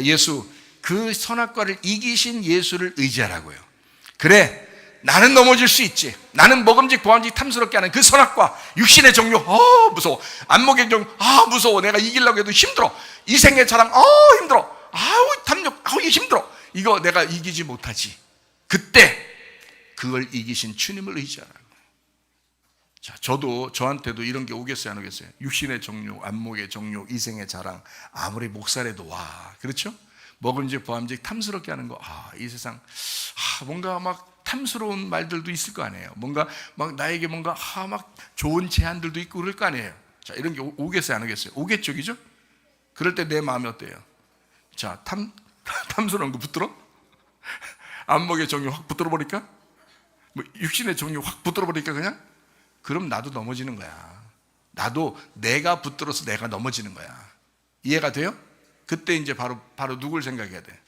그 선악과를 이기신 예수를 의지하라고요. 그래, 나는 넘어질 수 있지. 나는 먹음직 보암직 탐스럽게 하는 그 선악과, 육신의 정욕, 무서워. 안목의 정욕, 무서워. 내가 이기려고 해도 힘들어. 이생의 자랑, 힘들어. 탐욕, 이게 힘들어. 이거 내가 이기지 못하지. 그때 그걸 이기신 주님을 의지하라고. 자, 저한테도 이런 게 오겠어요, 안 오겠어요? 육신의 정욕, 안목의 정욕, 이생의 자랑, 아무리 목살에도 그렇죠? 먹음직 보암직 탐스럽게 하는 거, 이 세상 뭔가 막 탐스러운 말들도 있을 거 아니에요. 뭔가 막 나에게 뭔가 막 좋은 제안들도 있고 그럴 거 아니에요. 자, 이런 게 오겠어요, 안 오겠어요? 오겠죠, 그죠? 그럴 때 내 마음이 어때요? 자, 탐스러운 거 붙들어? 안목의 정욕 확 붙들어 버릴까? 육신의 정욕 확 붙들어 버릴까 그냥? 그럼 나도 넘어지는 거야. 나도 내가 붙들어서 내가 넘어지는 거야. 이해가 돼요? 그때 이제 바로 누굴 생각해야 돼?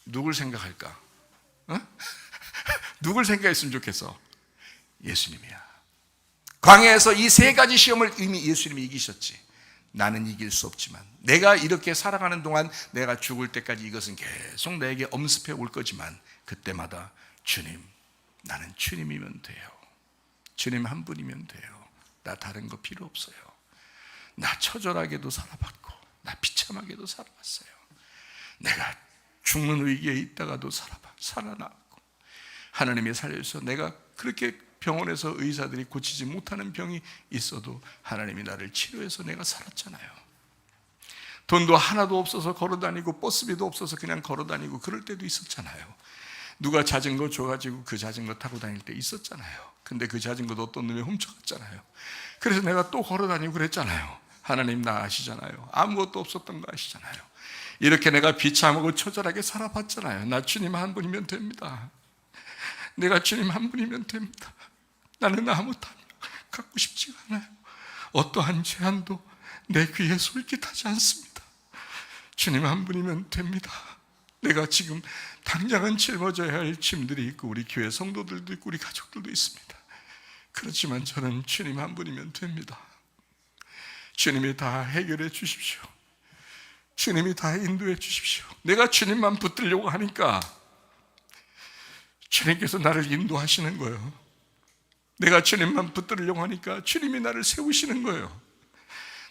누굴 생각할까? 누굴 생각했으면 좋겠어? 예수님이야. 광야에서 이 세 가지 시험을 이미 예수님이 이기셨지. 나는 이길 수 없지만 내가 이렇게 살아가는 동안 내가 죽을 때까지 이것은 계속 내게 엄습해 올 거지만 그때마다 주님, 나는 주님이면 돼요. 주님 한 분이면 돼요. 나 다른 거 필요 없어요. 나 처절하게도 살아봤고 나 비참하게도 살아봤어요. 내가 죽는 위기에 있다가도 살아나고 하나님이 살려주셔서 내가 그렇게 병원에서 의사들이 고치지 못하는 병이 있어도 하나님이 나를 치료해서 내가 살았잖아요. 돈도 하나도 없어서 걸어다니고 버스비도 없어서 그냥 걸어다니고 그럴 때도 있었잖아요. 누가 자전거 줘가지고 그 자전거 타고 다닐 때 있었잖아요. 근데 그 자전거도 어떤 놈이 훔쳐갔잖아요. 그래서 내가 또 걸어다니고 그랬잖아요. 하나님 나 아시잖아요. 아무것도 없었던 거 아시잖아요. 이렇게 내가 비참하고 처절하게 살아봤잖아요. 나 주님 한 분이면 됩니다. 내가 주님 한 분이면 됩니다. 나는 아무 탐욕 갖고 싶지가 않아요. 어떠한 제한도 내 귀에 솔깃하지 않습니다. 주님 한 분이면 됩니다. 내가 지금 당장은 짊어져야 할 짐들이 있고 우리 교회 성도들도 있고 우리 가족들도 있습니다. 그렇지만 저는 주님 한 분이면 됩니다. 주님이 다 해결해 주십시오. 주님이 다 인도해 주십시오. 내가 주님만 붙들려고 하니까 주님께서 나를 인도하시는 거예요. 내가 주님만 붙들려고 하니까 주님이 나를 세우시는 거예요.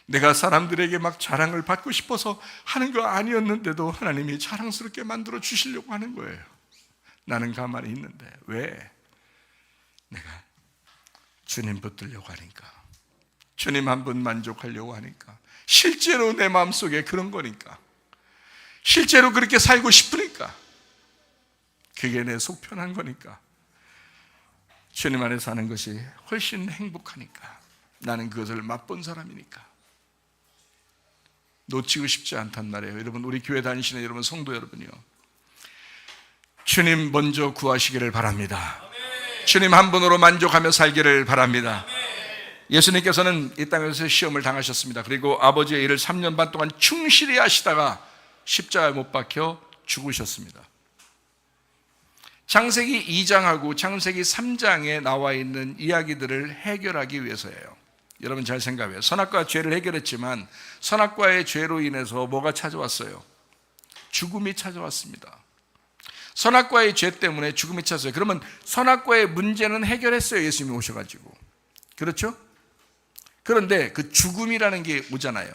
내가 사람들에게 막 자랑을 받고 싶어서 하는 거 아니었는데도 하나님이 자랑스럽게 만들어 주시려고 하는 거예요. 나는 가만히 있는데 왜? 내가 주님 붙들려고 하니까, 주님 한 분 만족하려고 하니까, 실제로 내 마음속에 그런 거니까, 실제로 그렇게 살고 싶으니까, 그게 내 속 편한 거니까, 주님 안에 사는 것이 훨씬 행복하니까, 나는 그것을 맛본 사람이니까 놓치고 싶지 않단 말이에요. 여러분, 우리 교회 다니시는 여러분, 성도 여러분이요, 주님 먼저 구하시기를 바랍니다. 주님 한 분으로 만족하며 살기를 바랍니다. 예수님께서는 이 땅에서 시험을 당하셨습니다. 그리고 아버지의 일을 3년 반 동안 충실히 하시다가 십자가에 못 박혀 죽으셨습니다. 창세기 2장하고 창세기 3장에 나와 있는 이야기들을 해결하기 위해서예요. 여러분 잘 생각해요. 선악과의 죄를 해결했지만 선악과의 죄로 인해서 뭐가 찾아왔어요? 죽음이 찾아왔습니다. 선악과의 죄 때문에 죽음이 찾아왔어요. 그러면 선악과의 문제는 해결했어요. 예수님이 오셔가지고. 그렇죠? 그런데 그 죽음이라는 게 오잖아요.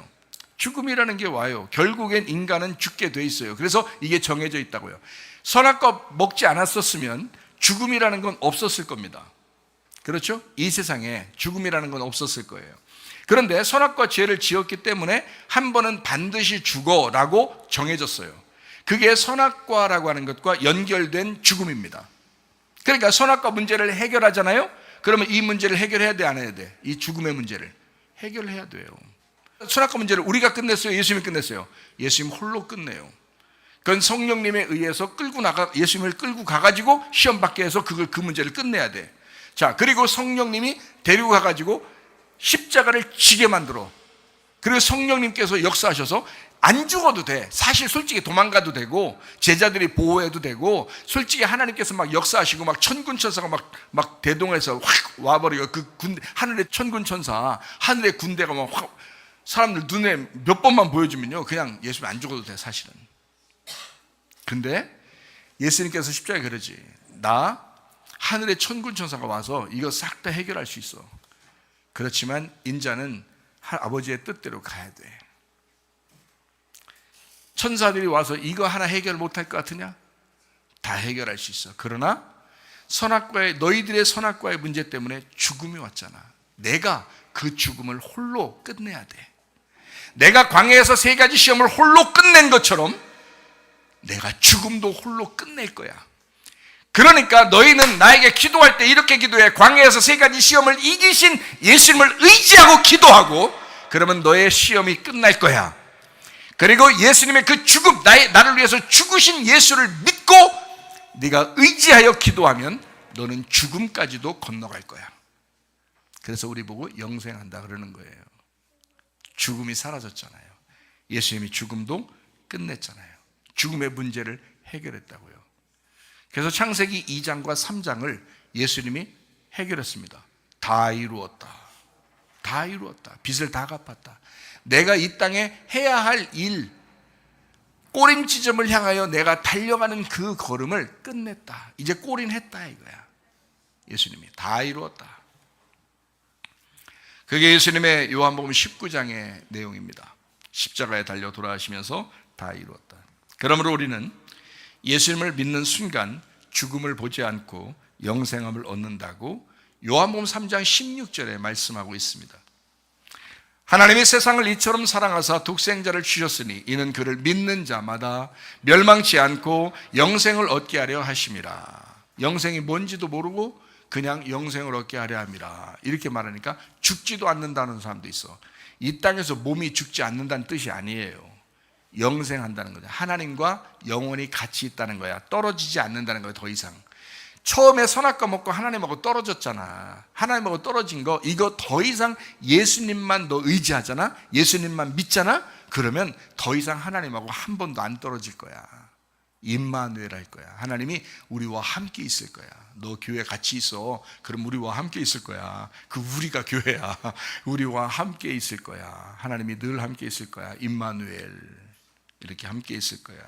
죽음이라는 게 와요. 결국엔 인간은 죽게 돼 있어요. 그래서 이게 정해져 있다고요. 선악과 먹지 않았었으면 죽음이라는 건 없었을 겁니다. 그렇죠? 이 세상에 죽음이라는 건 없었을 거예요. 그런데 선악과 죄를 지었기 때문에 한 번은 반드시 죽어라고 정해졌어요. 그게 선악과라고 하는 것과 연결된 죽음입니다. 그러니까 선악과 문제를 해결하잖아요. 그러면 이 문제를 해결해야 돼, 안 해야 돼? 이 죽음의 문제를 해결해야 돼요. 선악과 문제를 우리가 끝냈어요? 예수님이 끝냈어요? 예수님 홀로 끝내요. 그건 성령님에 의해서 예수님을 끌고 가가지고 시험 받게 해서 그 문제를 끝내야 돼. 자, 그리고 성령님이 데리고 가가지고 십자가를 지게 만들어. 그리고 성령님께서 역사하셔서 안 죽어도 돼. 사실 솔직히 도망가도 되고 제자들이 보호해도 되고 솔직히 하나님께서 막 역사하시고 막 천군 천사가 막 대동해서 확 와버리고 하늘의 천군 천사, 하늘의 군대가 막 확 사람들 눈에 몇 번만 보여주면요 그냥 예수님 안 죽어도 돼 사실은. 근데 예수님께서 십자가에 그러지. 나 하늘의 천군 천사가 와서 이거 싹 다 해결할 수 있어. 그렇지만 인자는 아버지의 뜻대로 가야 돼. 천사들이 와서 이거 하나 해결 못할 것 같으냐? 다 해결할 수 있어. 그러나 너희들의 선악과의 문제 때문에 죽음이 왔잖아. 내가 그 죽음을 홀로 끝내야 돼. 내가 광야에서 3가지 시험을 홀로 끝낸 것처럼 내가 죽음도 홀로 끝낼 거야. 그러니까 너희는 나에게 기도할 때 이렇게 기도해. 광야에서 3가지 시험을 이기신 예수님을 의지하고 기도하고, 그러면 너의 시험이 끝날 거야. 그리고 예수님의 그 죽음, 나를 위해서 죽으신 예수를 믿고 네가 의지하여 기도하면 너는 죽음까지도 건너갈 거야. 그래서 우리 보고 영생한다 그러는 거예요. 죽음이 사라졌잖아요. 예수님이 죽음도 끝냈잖아요. 죽음의 문제를 해결했다고요. 그래서 창세기 2장과 3장을 예수님이 해결했습니다. 다 이루었다. 다 이루었다. 빚을 다 갚았다. 내가 이 땅에 해야 할 일, 꼬림 지점을 향하여 내가 달려가는 그 걸음을 끝냈다. 이제 꼬린했다 이거야. 예수님이 다 이루었다. 그게 예수님의 요한복음 19장의 내용입니다. 십자가에 달려 돌아가시면서 다 이루었다. 그러므로 우리는 예수님을 믿는 순간 죽음을 보지 않고 영생함을 얻는다고 요한복음 3장 16절에 말씀하고 있습니다. 하나님이 세상을 이처럼 사랑하사 독생자를 주셨으니 이는 그를 믿는 자마다 멸망치 않고 영생을 얻게 하려 하심이라. 영생이 뭔지도 모르고 그냥 영생을 얻게 하려 함이라. 이렇게 말하니까 죽지도 않는다는 사람도 있어. 이 땅에서 몸이 죽지 않는다는 뜻이 아니에요. 영생한다는 거죠. 하나님과 영원히 같이 있다는 거야. 떨어지지 않는다는 거야. 더 이상. 처음에 선악과 먹고 하나님하고 떨어졌잖아. 하나님하고 떨어진 거, 이거 더 이상 예수님만 너 의지하잖아. 예수님만 믿잖아. 그러면 더 이상 하나님하고 한 번도 안 떨어질 거야. 임마누엘 할 거야. 하나님이 우리와 함께 있을 거야. 너 교회 같이 있어. 그럼 우리와 함께 있을 거야. 그 우리가 교회야. 우리와 함께 있을 거야. 하나님이 늘 함께 있을 거야. 임마누엘. 이렇게 함께 있을 거야.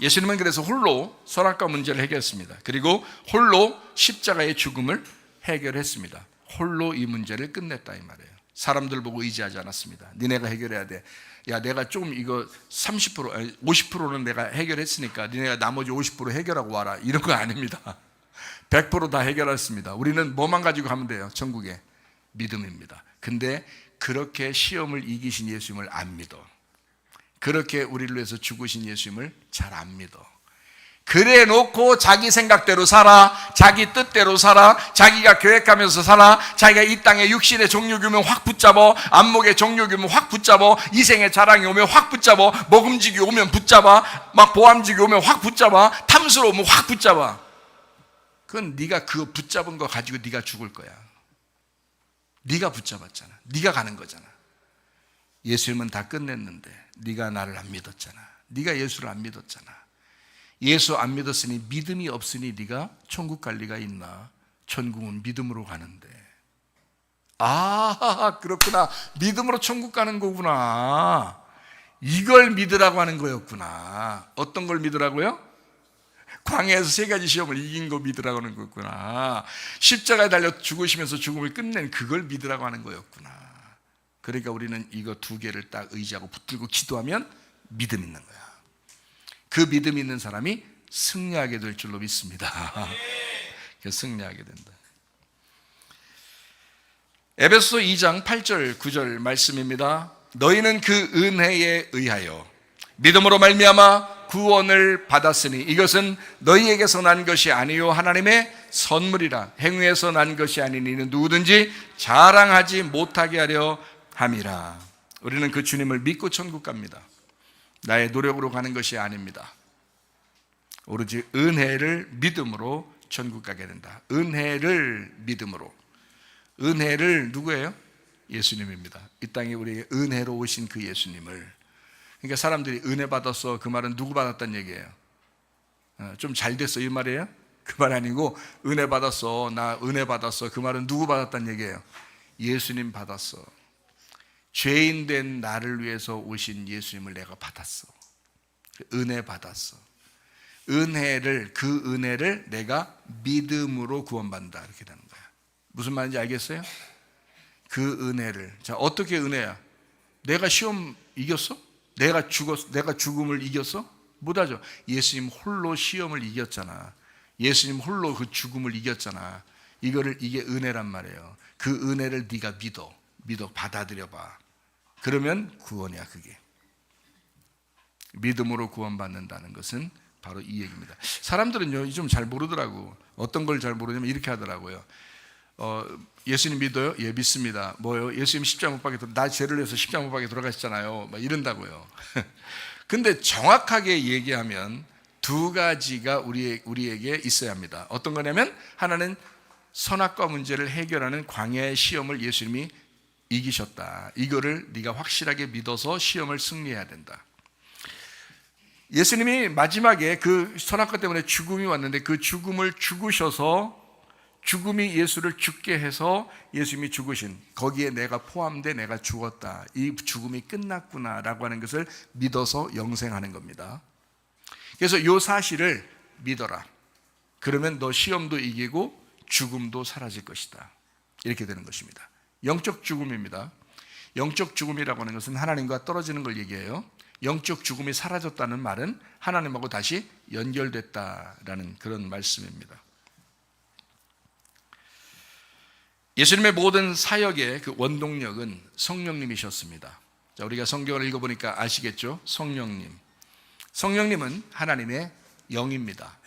예수님은 그래서 홀로 선악과 문제를 해결했습니다. 그리고 홀로 십자가의 죽음을 해결했습니다. 홀로 이 문제를 끝냈다 이 말이에요. 사람들 보고 의지하지 않았습니다. 니네가 해결해야 돼. 야, 내가 좀 이거 30%, 50%는 내가 해결했으니까 니네가 나머지 50% 해결하고 와라. 이런 거 아닙니다. 100% 다 해결했습니다. 우리는 뭐만 가지고 가면 돼요? 전국에 믿음입니다. 근데 그렇게 시험을 이기신 예수님을 안 믿어. 그렇게 우리를 위해서 죽으신 예수님을 잘 안 믿어. 그래 놓고 자기 생각대로 살아, 자기 뜻대로 살아, 자기가 계획하면서 살아, 자기가 이 땅에 육신의 정욕이 오면 확 붙잡아, 안목의 정욕이 오면 확 붙잡아, 이생의 자랑이 오면 확 붙잡아, 먹음직이 오면 붙잡아, 막 보암직이 오면 확 붙잡아, 탐스러 오면 확 붙잡아. 그건 네가 그거 붙잡은 거 가지고 네가 죽을 거야. 네가 붙잡았잖아. 네가 가는 거잖아. 예수님은 다 끝냈는데 네가 나를 안 믿었잖아. 네가 예수를 안 믿었잖아. 예수 안 믿었으니 믿음이 없으니 네가 천국 갈 리가 있나? 천국은 믿음으로 가는데. 아, 그렇구나. 믿음으로 천국 가는 거구나. 이걸 믿으라고 하는 거였구나. 어떤 걸 믿으라고요? 광야에서 3가지 시험을 이긴 거 믿으라고 하는 거였구나. 십자가에 달려 죽으시면서 죽음을 끝낸 그걸 믿으라고 하는 거였구나. 그러니까 우리는 이거 2개를 딱 의지하고 붙들고 기도하면 믿음 있는 거야. 그 믿음 있는 사람이 승리하게 될 줄로 믿습니다. 승리하게 된다. 에베소서 2장 8절 9절 말씀입니다. 너희는 그 은혜에 의하여 믿음으로 말미암아 구원을 받았으니 이것은 너희에게서 난 것이 아니요 하나님의 선물이라. 행위에서 난 것이 아니니 누구든지 자랑하지 못하게 하려 함이라. 우리는 그 주님을 믿고 천국 갑니다. 나의 노력으로 가는 것이 아닙니다. 오로지 은혜를 믿음으로 천국 가게 된다. 은혜를 믿음으로. 은혜를 누구예요? 예수님입니다. 이 땅에 우리에게 은혜로 오신 그 예수님을. 그러니까 사람들이 은혜 받았어, 그 말은 누구 받았다는 얘기예요? 좀 잘 됐어 이 말이에요? 그 말 아니고, 은혜 받았어, 나 은혜 받았어, 그 말은 누구 받았다는 얘기예요? 예수님 받았어. 죄인 된 나를 위해서 오신 예수님을 내가 받았어. 은혜 받았어. 은혜를, 그 은혜를 내가 믿음으로 구원받는다, 이렇게 되는 거야. 무슨 말인지 알겠어요? 그 은혜를. 자, 어떻게 은혜야? 내가 시험 이겼어? 내가 죽었어? 내가 죽음을 이겼어? 못하죠. 예수님 홀로 시험을 이겼잖아. 예수님 홀로 그 죽음을 이겼잖아. 이게 은혜란 말이에요. 그 은혜를 네가 믿어 받아들여봐. 그러면 구원이야. 그게 믿음으로 구원받는다는 것은 바로 이 얘기입니다. 사람들은요 좀 잘 모르더라고. 어떤 걸 잘 모르냐면 이렇게 하더라고요. 예수님 믿어요? 예, 믿습니다. 뭐요? 예수님 십자가 못 박에 나 죄를 위해서 십자가 못 박에 돌아가셨잖아요. 막 이런다고요. 근데 정확하게 얘기하면 두 가지가 우리에게 있어야 합니다. 어떤 거냐면, 하나는 선악과 문제를 해결하는 광야의 시험을 예수님이 이기셨다. 이거를 네가 확실하게 믿어서 시험을 승리해야 된다. 예수님이 마지막에 그 선악과 때문에 죽음이 왔는데, 그 죽음을 죽으셔서, 죽음이 예수를 죽게 해서 예수님이 죽으신, 거기에 내가 포함돼 내가 죽었다, 이 죽음이 끝났구나 라고 하는 것을 믿어서 영생하는 겁니다. 그래서 이 사실을 믿어라. 그러면 너 시험도 이기고 죽음도 사라질 것이다, 이렇게 되는 것입니다. 영적 죽음입니다. 영적 죽음이라고 하는 것은 하나님과 떨어지는 걸 얘기해요. 영적 죽음이 사라졌다는 말은 하나님하고 다시 연결됐다라는 그런 말씀입니다. 예수님의 모든 사역의 그 원동력은 성령님이셨습니다. 자, 우리가 성경을 읽어보니까 아시겠죠? 성령님은 하나님의 영입니다.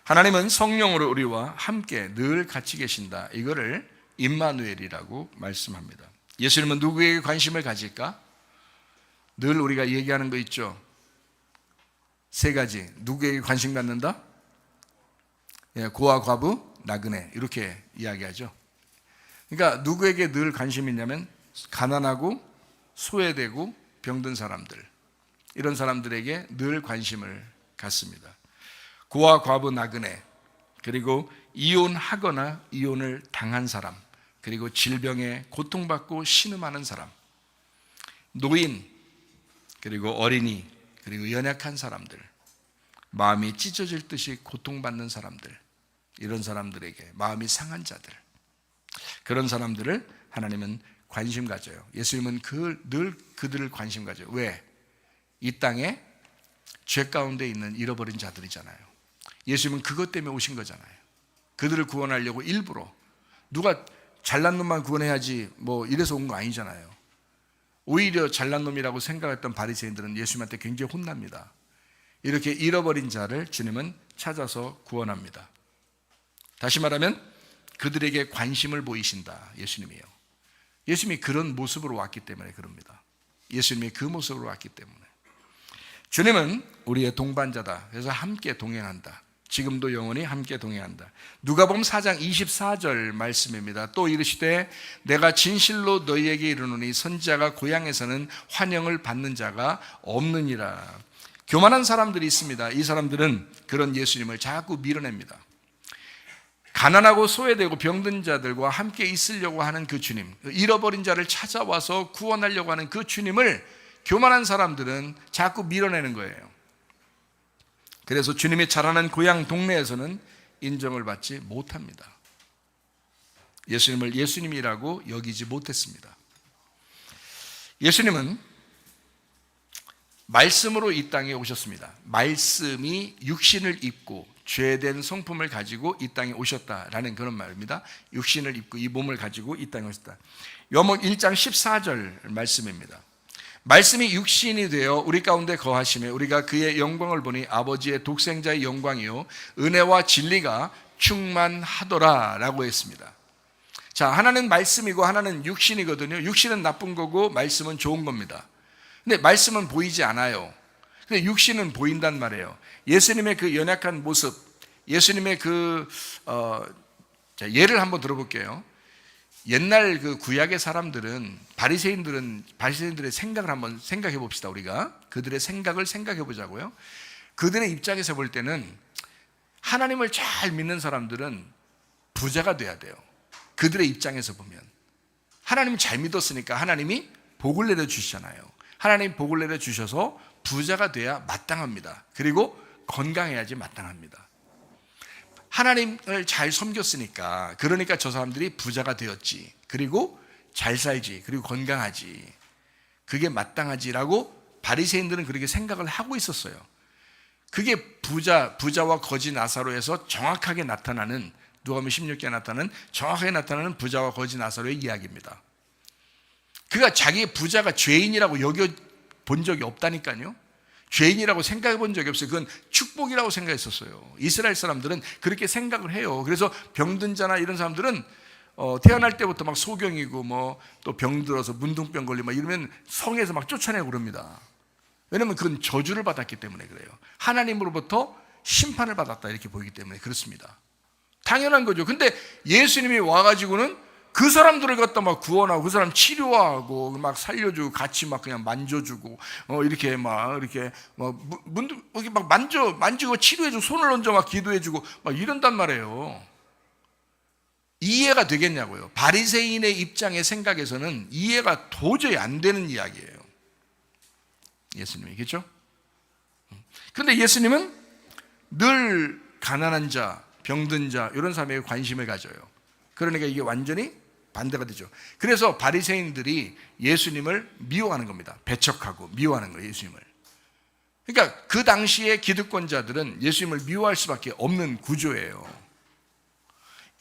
하나님은 성령으로 우리와 함께 늘 같이 계신다. 이거를 임마누엘이라고 말씀합니다. 예수님은 누구에게 관심을 가질까? 늘 우리가 얘기하는 거 있죠. 세 가지. 누구에게 관심 갖는다? 고아, 과부, 나그네, 이렇게 이야기하죠. 그러니까 누구에게 늘 관심이 있냐면, 가난하고 소외되고 병든 사람들, 이런 사람들에게 늘 관심을 갖습니다. 고아, 과부, 나그네, 그리고 이혼하거나 이혼을 당한 사람, 그리고 질병에 고통받고 신음하는 사람, 노인, 그리고 어린이, 그리고 연약한 사람들, 마음이 찢어질 듯이 고통받는 사람들, 이런 사람들에게, 마음이 상한 자들, 그런 사람들을 하나님은 관심 가져요. 예수님은 늘 그들을 관심 가져요. 왜? 이 땅에 죄 가운데 있는 잃어버린 자들이잖아요. 예수님은 그것 때문에 오신 거잖아요. 그들을 구원하려고 일부러, 누가 잘난 놈만 구원해야지 뭐 이래서 온 거 아니잖아요. 오히려 잘난 놈이라고 생각했던 바리새인들은 예수님한테 굉장히 혼납니다. 이렇게 잃어버린 자를 주님은 찾아서 구원합니다. 다시 말하면 그들에게 관심을 보이신다, 예수님이요. 예수님이 그런 모습으로 왔기 때문에 그럽니다. 예수님이 그 모습으로 왔기 때문에. 주님은 우리의 동반자다. 그래서 함께 동행한다. 지금도 영원히 함께 동행한다. 누가복음 4장 24절 말씀입니다. 또 이르시되 내가 진실로 너희에게 이르노니 선지자가 고향에서는 환영을 받는 자가 없느니라. 교만한 사람들이 있습니다. 이 사람들은 그런 예수님을 자꾸 밀어냅니다. 가난하고 소외되고 병든 자들과 함께 있으려고 하는 그 주님, 잃어버린 자를 찾아와서 구원하려고 하는 그 주님을 교만한 사람들은 자꾸 밀어내는 거예요. 그래서 주님이 자라난 고향 동네에서는 인정을 받지 못합니다. 예수님을 예수님이라고 여기지 못했습니다. 예수님은 말씀으로 이 땅에 오셨습니다. 말씀이 육신을 입고 죄된 성품을 가지고 이 땅에 오셨다라는 그런 말입니다. 육신을 입고 이 몸을 가지고 이 땅에 오셨다. 요한복음 1장 14절 말씀입니다. 말씀이 육신이 되어 우리 가운데 거하시매 우리가 그의 영광을 보니 아버지의 독생자의 영광이요 은혜와 진리가 충만하더라 라고 했습니다. 자, 하나는 말씀이고 하나는 육신이거든요. 육신은 나쁜 거고 말씀은 좋은 겁니다. 근데 말씀은 보이지 않아요. 근데 육신은 보인단 말이에요. 예수님의 그 연약한 모습, 예수님의 예를 한번 들어볼게요. 옛날 그 구약의 사람들은 바리새인들의 생각을 한번 생각해 봅시다. 우리가 그들의 생각을 생각해 보자고요. 그들의 입장에서 볼 때는 하나님을 잘 믿는 사람들은 부자가 돼야 돼요. 그들의 입장에서 보면 하나님을 잘 믿었으니까 하나님이 복을 내려 주시잖아요. 하나님 복을 내려 주셔서 부자가 돼야 마땅합니다. 그리고 건강해야지 마땅합니다. 하나님을 잘 섬겼으니까, 그러니까 저 사람들이 부자가 되었지, 그리고 잘 살지, 그리고 건강하지, 그게 마땅하지라고 바리새인들은 그렇게 생각을 하고 있었어요. 그게 부자와 거지 나사로에서 정확하게 나타나는, 누가복음 16장에 나타나는 정확하게 나타나는 부자와 거지 나사로의 이야기입니다. 그가 자기 부자가 죄인이라고 여겨본 적이 없다니까요. 죄인이라고 생각해 본 적이 없어요. 그건 축복이라고 생각했었어요. 이스라엘 사람들은 그렇게 생각을 해요. 그래서 병든 자나 이런 사람들은 태어날 때부터 막 소경이고 뭐 또 병들어서 문둥병 걸리고 막 이러면 성에서 막 쫓아내고 그럽니다. 왜냐하면 그건 저주를 받았기 때문에 그래요. 하나님으로부터 심판을 받았다 이렇게 보이기 때문에 그렇습니다. 당연한 거죠. 근데 예수님이 와가지고는 그 사람들을 갖다 막 구원하고 그 사람 치료하고 막 살려주고 같이 막 그냥 만져주고 이렇게 막 만지고 치료해주고 손을 얹어 막 기도해주고 막 이런단 말이에요. 이해가 되겠냐고요. 바리새인의 입장의 생각에서는 이해가 도저히 안 되는 이야기예요. 예수님이, 그렇죠? 근데 예수님은 늘 가난한 자, 병든 자 이런 사람에게 관심을 가져요. 그러니까 이게 완전히 반대가 되죠. 그래서 바리새인들이 예수님을 미워하는 겁니다. 배척하고 미워하는 거예요, 예수님을. 그러니까 그 당시의 기득권자들은 예수님을 미워할 수밖에 없는 구조예요.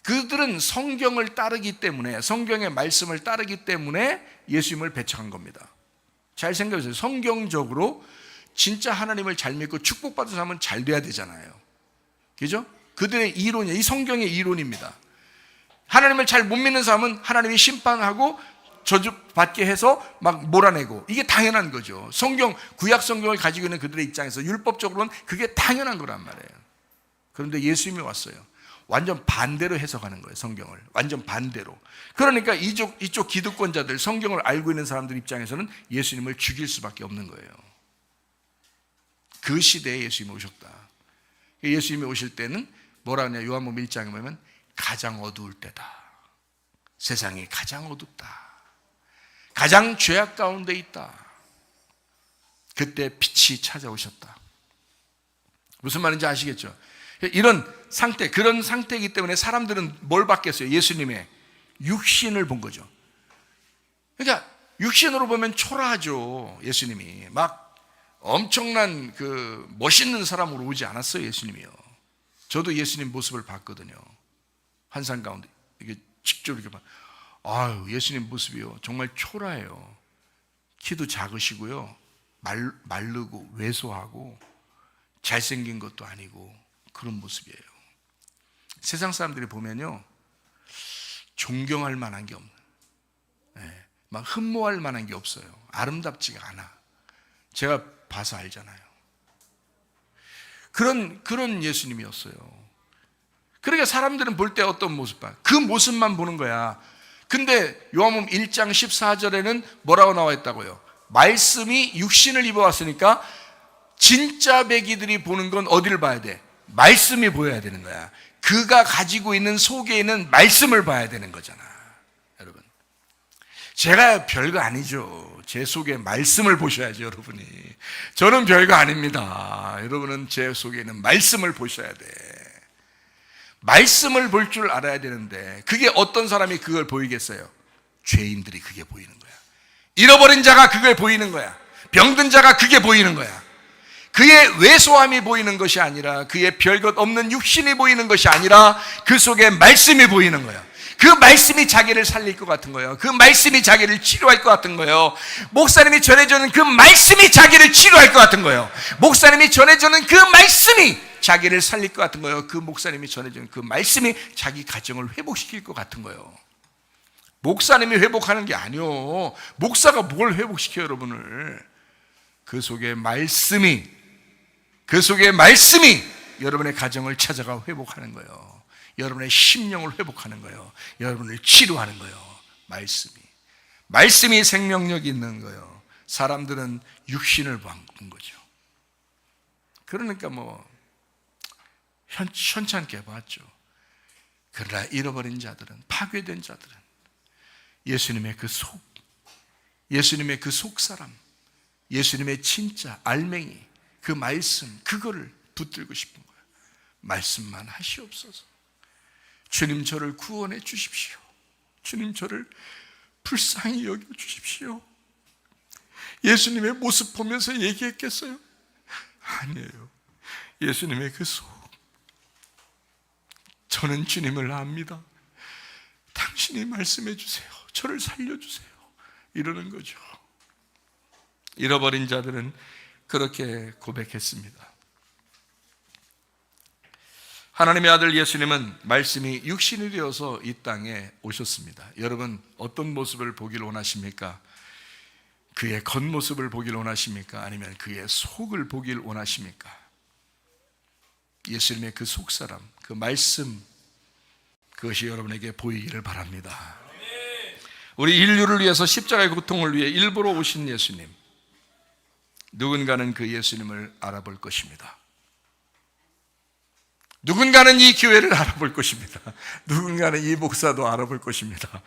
그들은 성경을 따르기 때문에, 성경의 말씀을 따르기 때문에 예수님을 배척한 겁니다. 잘 생각해 보세요. 성경적으로 진짜 하나님을 잘 믿고 축복받은 사람은 잘 돼야 되잖아요. 그죠? 그들의 이론이에요. 이 성경의 이론입니다. 하나님을 잘 못 믿는 사람은 하나님이 심판하고 저주받게 해서 막 몰아내고, 이게 당연한 거죠. 구약 성경을 가지고 있는 그들의 입장에서 율법적으로는 그게 당연한 거란 말이에요. 그런데 예수님이 왔어요. 완전 반대로 해석하는 거예요, 성경을. 완전 반대로. 그러니까 이쪽 기득권자들, 성경을 알고 있는 사람들 입장에서는 예수님을 죽일 수밖에 없는 거예요. 그 시대에 예수님이 오셨다. 예수님이 오실 때는 뭐라 하냐, 요한복음 1장에 보면 가장 어두울 때다. 세상이 가장 어둡다. 가장 죄악 가운데 있다. 그때 빛이 찾아오셨다. 무슨 말인지 아시겠죠? 이런 상태, 그런 상태이기 때문에 사람들은 뭘 받겠어요? 예수님의 육신을 본 거죠. 그러니까 육신으로 보면 초라하죠. 예수님이 막 엄청난 그 멋있는 사람으로 오지 않았어요, 예수님이요. 저도 예수님 모습을 봤거든요. 환상 가운데 이게 직접 이렇게 봐. 아유, 예수님 모습이요, 정말 초라해요. 키도 작으시고요, 마르고 왜소하고 잘생긴 것도 아니고 그런 모습이에요. 세상 사람들이 보면요, 존경할 만한 게 없는, 막 흠모할 만한 게 없어요. 아름답지가 않아. 제가 봐서 알잖아요. 그런 예수님이었어요. 그러니까 사람들은 볼 때 어떤 모습 봐? 그 모습만 보는 거야. 근데 요한복음 1장 14절에는 뭐라고 나와 있다고요? 말씀이 육신을 입어왔으니까 진짜 배기들이 보는 건 어디를 봐야 돼? 말씀이 보여야 되는 거야. 그가 가지고 있는 속에 있는 말씀을 봐야 되는 거잖아. 여러분, 제가 별거 아니죠. 제 속에 말씀을 보셔야죠, 여러분이. 저는 별거 아닙니다. 여러분은 제 속에 있는 말씀을 보셔야 돼. 말씀을 볼 줄 알아야 되는데, 그게 어떤 사람이 그걸 보이겠어요? 죄인들이 그게 보이는 거야. 잃어버린 자가 그걸 보이는 거야. 병든 자가 그게 보이는 거야. 그의 왜소함이 보이는 것이 아니라, 그의 별것 없는 육신이 보이는 것이 아니라 그 속에 말씀이 보이는 거예요. 그 말씀이 자기를 살릴 것 같은 거예요. 그 말씀이 자기를 치료할 것 같은 거예요. 목사님이 전해주는 그 말씀이 자기를 치료할 것 같은 거예요. 목사님이 전해주는 그 말씀이 자기를 살릴 것 같은 거예요. 그 목사님이 전해주는 그 말씀이 자기 가정을 회복시킬 것 같은 거예요. 목사님이 회복하는 게 아니요. 목사가 뭘 회복시켜요, 여러분을. 그 속에 말씀이 여러분의 가정을 찾아가 회복하는 거예요. 여러분의 심령을 회복하는 거예요. 여러분을 치료하는 거예요. 말씀이 생명력이 있는 거예요. 사람들은 육신을 바꾼 거죠. 그러니까 현찮게 봤죠. 그러나 잃어버린 자들은, 파괴된 자들은 예수님의 그 속사람, 예수님의 진짜 알맹이, 그 말씀, 그거를 붙들고 싶은 거예요. 말씀만 하시옵소서. 주님, 저를 구원해 주십시오. 주님, 저를 불쌍히 여겨 주십시오. 예수님의 모습 보면서 얘기했겠어요? 아니에요. 예수님의 그 속, 저는 주님을 압니다. 당신이 말씀해 주세요. 저를 살려주세요. 이러는 거죠. 잃어버린 자들은 그렇게 고백했습니다. 하나님의 아들 예수님은 말씀이 육신이 되어서 이 땅에 오셨습니다. 여러분, 어떤 모습을 보길 원하십니까? 그의 겉모습을 보길 원하십니까? 아니면 그의 속을 보길 원하십니까? 예수님의 그 속사람, 그 말씀, 그것이 여러분에게 보이기를 바랍니다. 우리 인류를 위해서 십자가의 고통을 위해 일부러 오신 예수님, 누군가는 그 예수님을 알아볼 것입니다. 누군가는 이 교회를 알아볼 것입니다. 누군가는 이 목사도 알아볼 것입니다.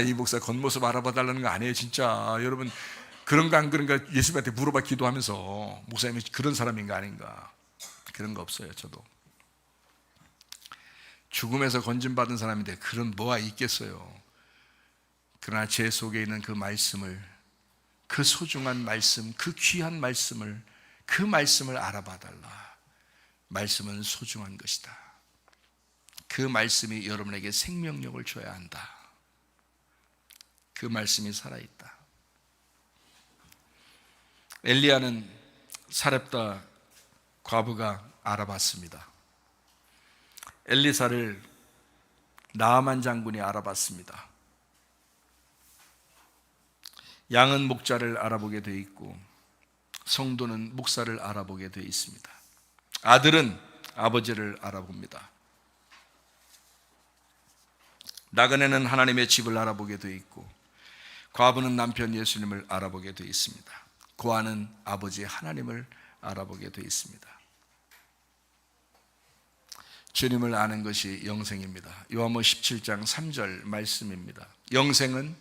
이 목사 겉모습 알아봐 달라는 거 아니에요. 진짜 여러분, 그런가 안 그런가 예수님한테 물어봐 기도하면서 목사님이 그런 사람인가 아닌가, 그런 거 없어요. 저도 죽음에서 건진받은 사람인데 그런 뭐가 있겠어요. 그러나 제 속에 있는 그 말씀을, 그 소중한 말씀, 그 귀한 말씀을, 그 말씀을 알아봐 달라. 말씀은 소중한 것이다. 그 말씀이 여러분에게 생명력을 줘야 한다. 그 말씀이 살아있다. 엘리야는 사렙다 과부가 알아봤습니다. 엘리사를 나아만 장군이 알아봤습니다. 양은 목자를 알아보게 되어 있고 성도는 목사를 알아보게 되어 있습니다. 아들은 아버지를 알아봅니다. 나그네는 하나님의 집을 알아보게 되어 있고 과부는 남편 예수님을 알아보게 되어 있습니다. 고아는 아버지 하나님을 알아보게 되어 있습니다. 주님을 아는 것이 영생입니다. 요한복음 17장 3절 말씀입니다. 영생은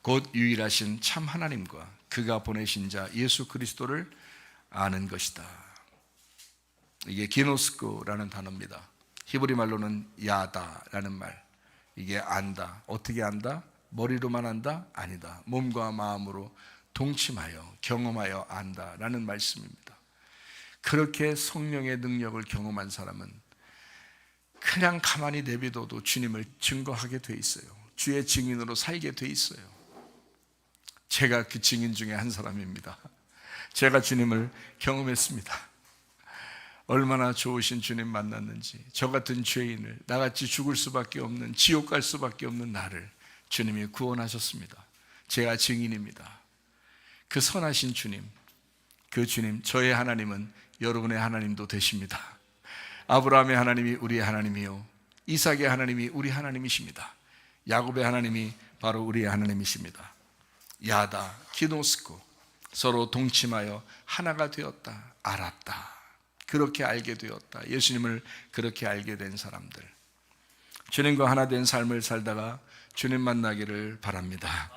곧 유일하신 참 하나님과 그가 보내신 자 예수 그리스도를 아는 것이다. 이게 기노스코라는 단어입니다. 히브리 말로는 야다라는 말. 이게 안다. 어떻게 안다? 머리로만 안다? 아니다. 몸과 마음으로 동침하여 경험하여 안다라는 말씀입니다. 그렇게 성령의 능력을 경험한 사람은 그냥 가만히 내비둬도 주님을 증거하게 돼 있어요. 주의 증인으로 살게 돼 있어요. 제가 그 증인 중에 한 사람입니다. 제가 주님을 경험했습니다. 얼마나 좋으신 주님 만났는지, 저 같은 죄인을, 나같이 죽을 수밖에 없는, 지옥 갈 수밖에 없는 나를 주님이 구원하셨습니다. 제가 증인입니다. 그 선하신 주님, 그 주님, 저의 하나님은 여러분의 하나님도 되십니다. 아브라함의 하나님이 우리의 하나님이요, 이삭의 하나님이 우리 하나님이십니다. 야곱의 하나님이 바로 우리의 하나님이십니다. 야다, 기노스코, 서로 동침하여 하나가 되었다, 알았다. 그렇게 알게 되었다. 예수님을 그렇게 알게 된 사람들, 주님과 하나 된 삶을 살다가 주님 만나기를 바랍니다.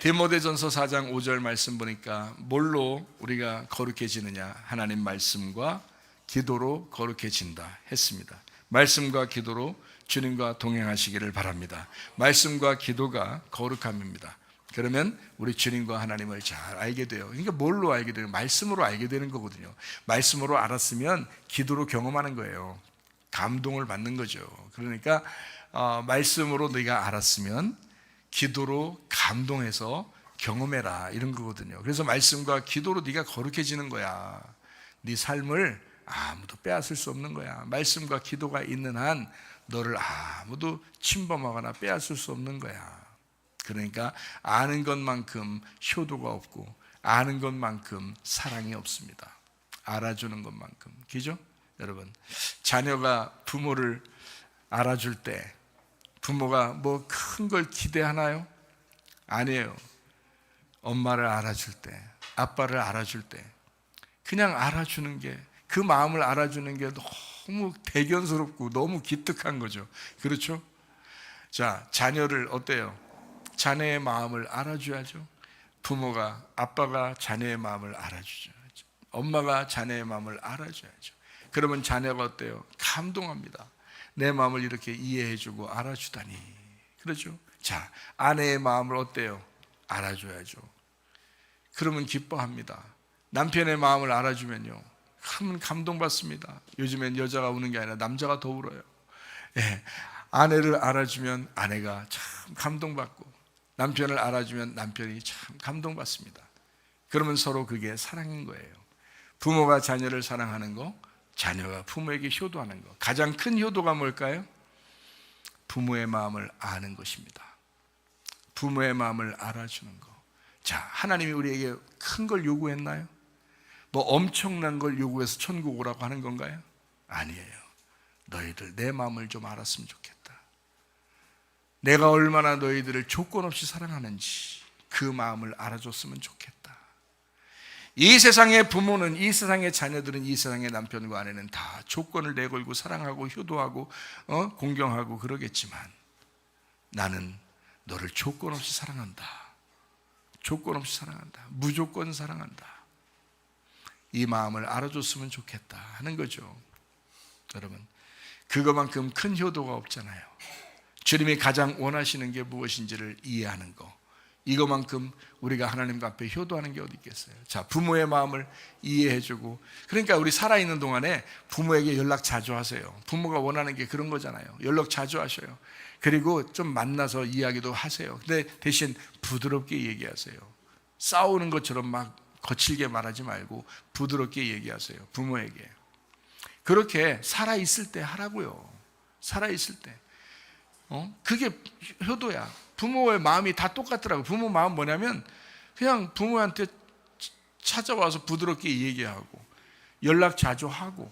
디모데전서 4장 5절 말씀 보니까 뭘로 우리가 거룩해지느냐? 하나님 말씀과 기도로 거룩해진다 했습니다. 말씀과 기도로 주님과 동행하시기를 바랍니다. 말씀과 기도가 거룩함입니다. 그러면 우리 주님과 하나님을 잘 알게 돼요. 그러니까 뭘로 알게 돼요? 말씀으로 알게 되는 거거든요. 말씀으로 알았으면 기도로 경험하는 거예요. 감동을 받는 거죠. 그러니까 말씀으로 네가 알았으면 기도로 감동해서 경험해라, 이런 거거든요. 그래서 말씀과 기도로 네가 거룩해지는 거야. 네 삶을 아무도 빼앗을 수 없는 거야. 말씀과 기도가 있는 한 너를 아무도 침범하거나 빼앗을 수 없는 거야. 그러니까 아는 것만큼 효도가 없고 아는 것만큼 사랑이 없습니다. 알아주는 것만큼. 그죠? 여러분, 자녀가 부모를 알아줄 때 부모가 뭐 큰 걸 기대하나요? 아니에요. 엄마를 알아줄 때, 아빠를 알아줄 때 그냥 알아주는 게, 그 마음을 알아주는 게 너무 대견스럽고 너무 기특한 거죠. 그렇죠? 자, 자녀를 어때요? 자녀의 마음을 알아줘야죠. 부모가, 아빠가 자녀의 마음을 알아주죠. 엄마가 자녀의 마음을 알아줘야죠. 그러면 자녀가 어때요? 감동합니다. 내 마음을 이렇게 이해해주고 알아주다니. 그렇죠? 자, 아내의 마음을 어때요? 알아줘야죠. 그러면 기뻐합니다. 남편의 마음을 알아주면요, 그러면 감동받습니다. 요즘엔 여자가 우는 게 아니라 남자가 더 울어요. 예, 아내를 알아주면 아내가 참 감동받고, 남편을 알아주면 남편이 참 감동받습니다. 그러면 서로 그게 사랑인 거예요. 부모가 자녀를 사랑하는 거, 자녀가 부모에게 효도하는 거. 가장 큰 효도가 뭘까요? 부모의 마음을 아는 것입니다. 부모의 마음을 알아주는 거. 자, 하나님이 우리에게 큰 걸 요구했나요? 뭐 엄청난 걸 요구해서 천국 오라고 하는 건가요? 아니에요. 너희들 내 마음을 좀 알았으면 좋겠다. 내가 얼마나 너희들을 조건 없이 사랑하는지 그 마음을 알아줬으면 좋겠다. 이 세상의 부모는, 이 세상의 자녀들은, 이 세상의 남편과 아내는 다 조건을 내걸고 사랑하고 효도하고 공경하고 그러겠지만 나는 너를 조건 없이 사랑한다. 조건 없이 사랑한다. 무조건 사랑한다. 이 마음을 알아줬으면 좋겠다 하는 거죠. 여러분, 그거만큼 큰 효도가 없잖아요. 주님이 가장 원하시는 게 무엇인지를 이해하는 거, 이거만큼 우리가 하나님과 앞에 효도하는 게 어디 있겠어요. 자, 부모의 마음을 이해해주고, 그러니까 우리 살아있는 동안에 부모에게 연락 자주 하세요. 부모가 원하는 게 그런 거잖아요. 연락 자주 하셔요. 그리고 좀 만나서 이야기도 하세요. 근데 대신 부드럽게 얘기하세요. 싸우는 것처럼 막 거칠게 말하지 말고 부드럽게 얘기하세요. 부모에게. 그렇게 살아있을 때 하라고요. 살아있을 때. 그게 효도야. 부모의 마음이 다 똑같더라고. 부모 마음 뭐냐면 그냥 부모한테 찾아와서 부드럽게 얘기하고 연락 자주 하고,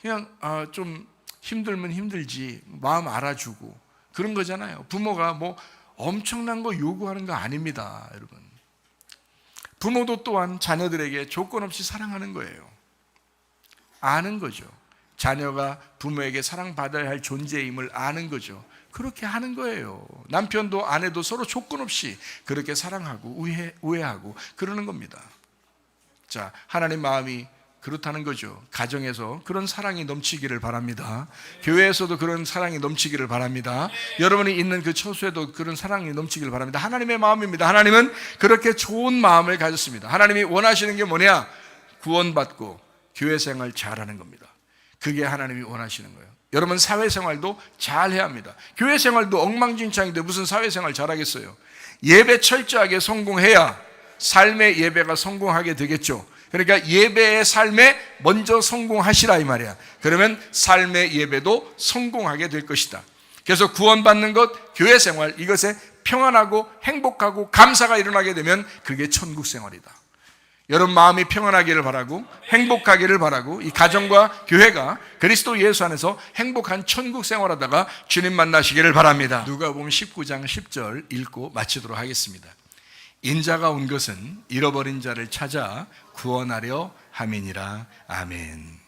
그냥 좀 힘들면 힘들지 마음 알아주고 그런 거잖아요. 부모가 뭐 엄청난 거 요구하는 거 아닙니다, 여러분. 부모도 또한 자녀들에게 조건 없이 사랑하는 거예요. 아는 거죠. 자녀가 부모에게 사랑받아야 할 존재임을 아는 거죠. 그렇게 하는 거예요. 남편도 아내도 서로 조건 없이 그렇게 사랑하고 우애하고 그러는 겁니다. 자, 하나님 마음이 그렇다는 거죠. 가정에서 그런 사랑이 넘치기를 바랍니다. 교회에서도 그런 사랑이 넘치기를 바랍니다. 여러분이 있는 그 처소에도 그런 사랑이 넘치기를 바랍니다. 하나님의 마음입니다. 하나님은 그렇게 좋은 마음을 가졌습니다. 하나님이 원하시는 게 뭐냐? 구원받고 교회 생활 잘하는 겁니다. 그게 하나님이 원하시는 거예요. 여러분, 사회생활도 잘해야 합니다. 교회 생활도 엉망진창인데 무슨 사회생활 잘하겠어요? 예배 철저하게 성공해야 삶의 예배가 성공하게 되겠죠. 그러니까 예배의 삶에 먼저 성공하시라 이 말이야. 그러면 삶의 예배도 성공하게 될 것이다. 그래서 구원받는 것, 교회 생활, 이것에 평안하고 행복하고 감사가 일어나게 되면 그게 천국 생활이다. 여러분 마음이 평안하기를 바라고 행복하기를 바라고 이 가정과 교회가 그리스도 예수 안에서 행복한 천국 생활하다가 주님 만나시기를 바랍니다. 누가복음 19장 10절 읽고 마치도록 하겠습니다. 인자가 온 것은 잃어버린 자를 찾아 구원하려 함이니라. 아멘.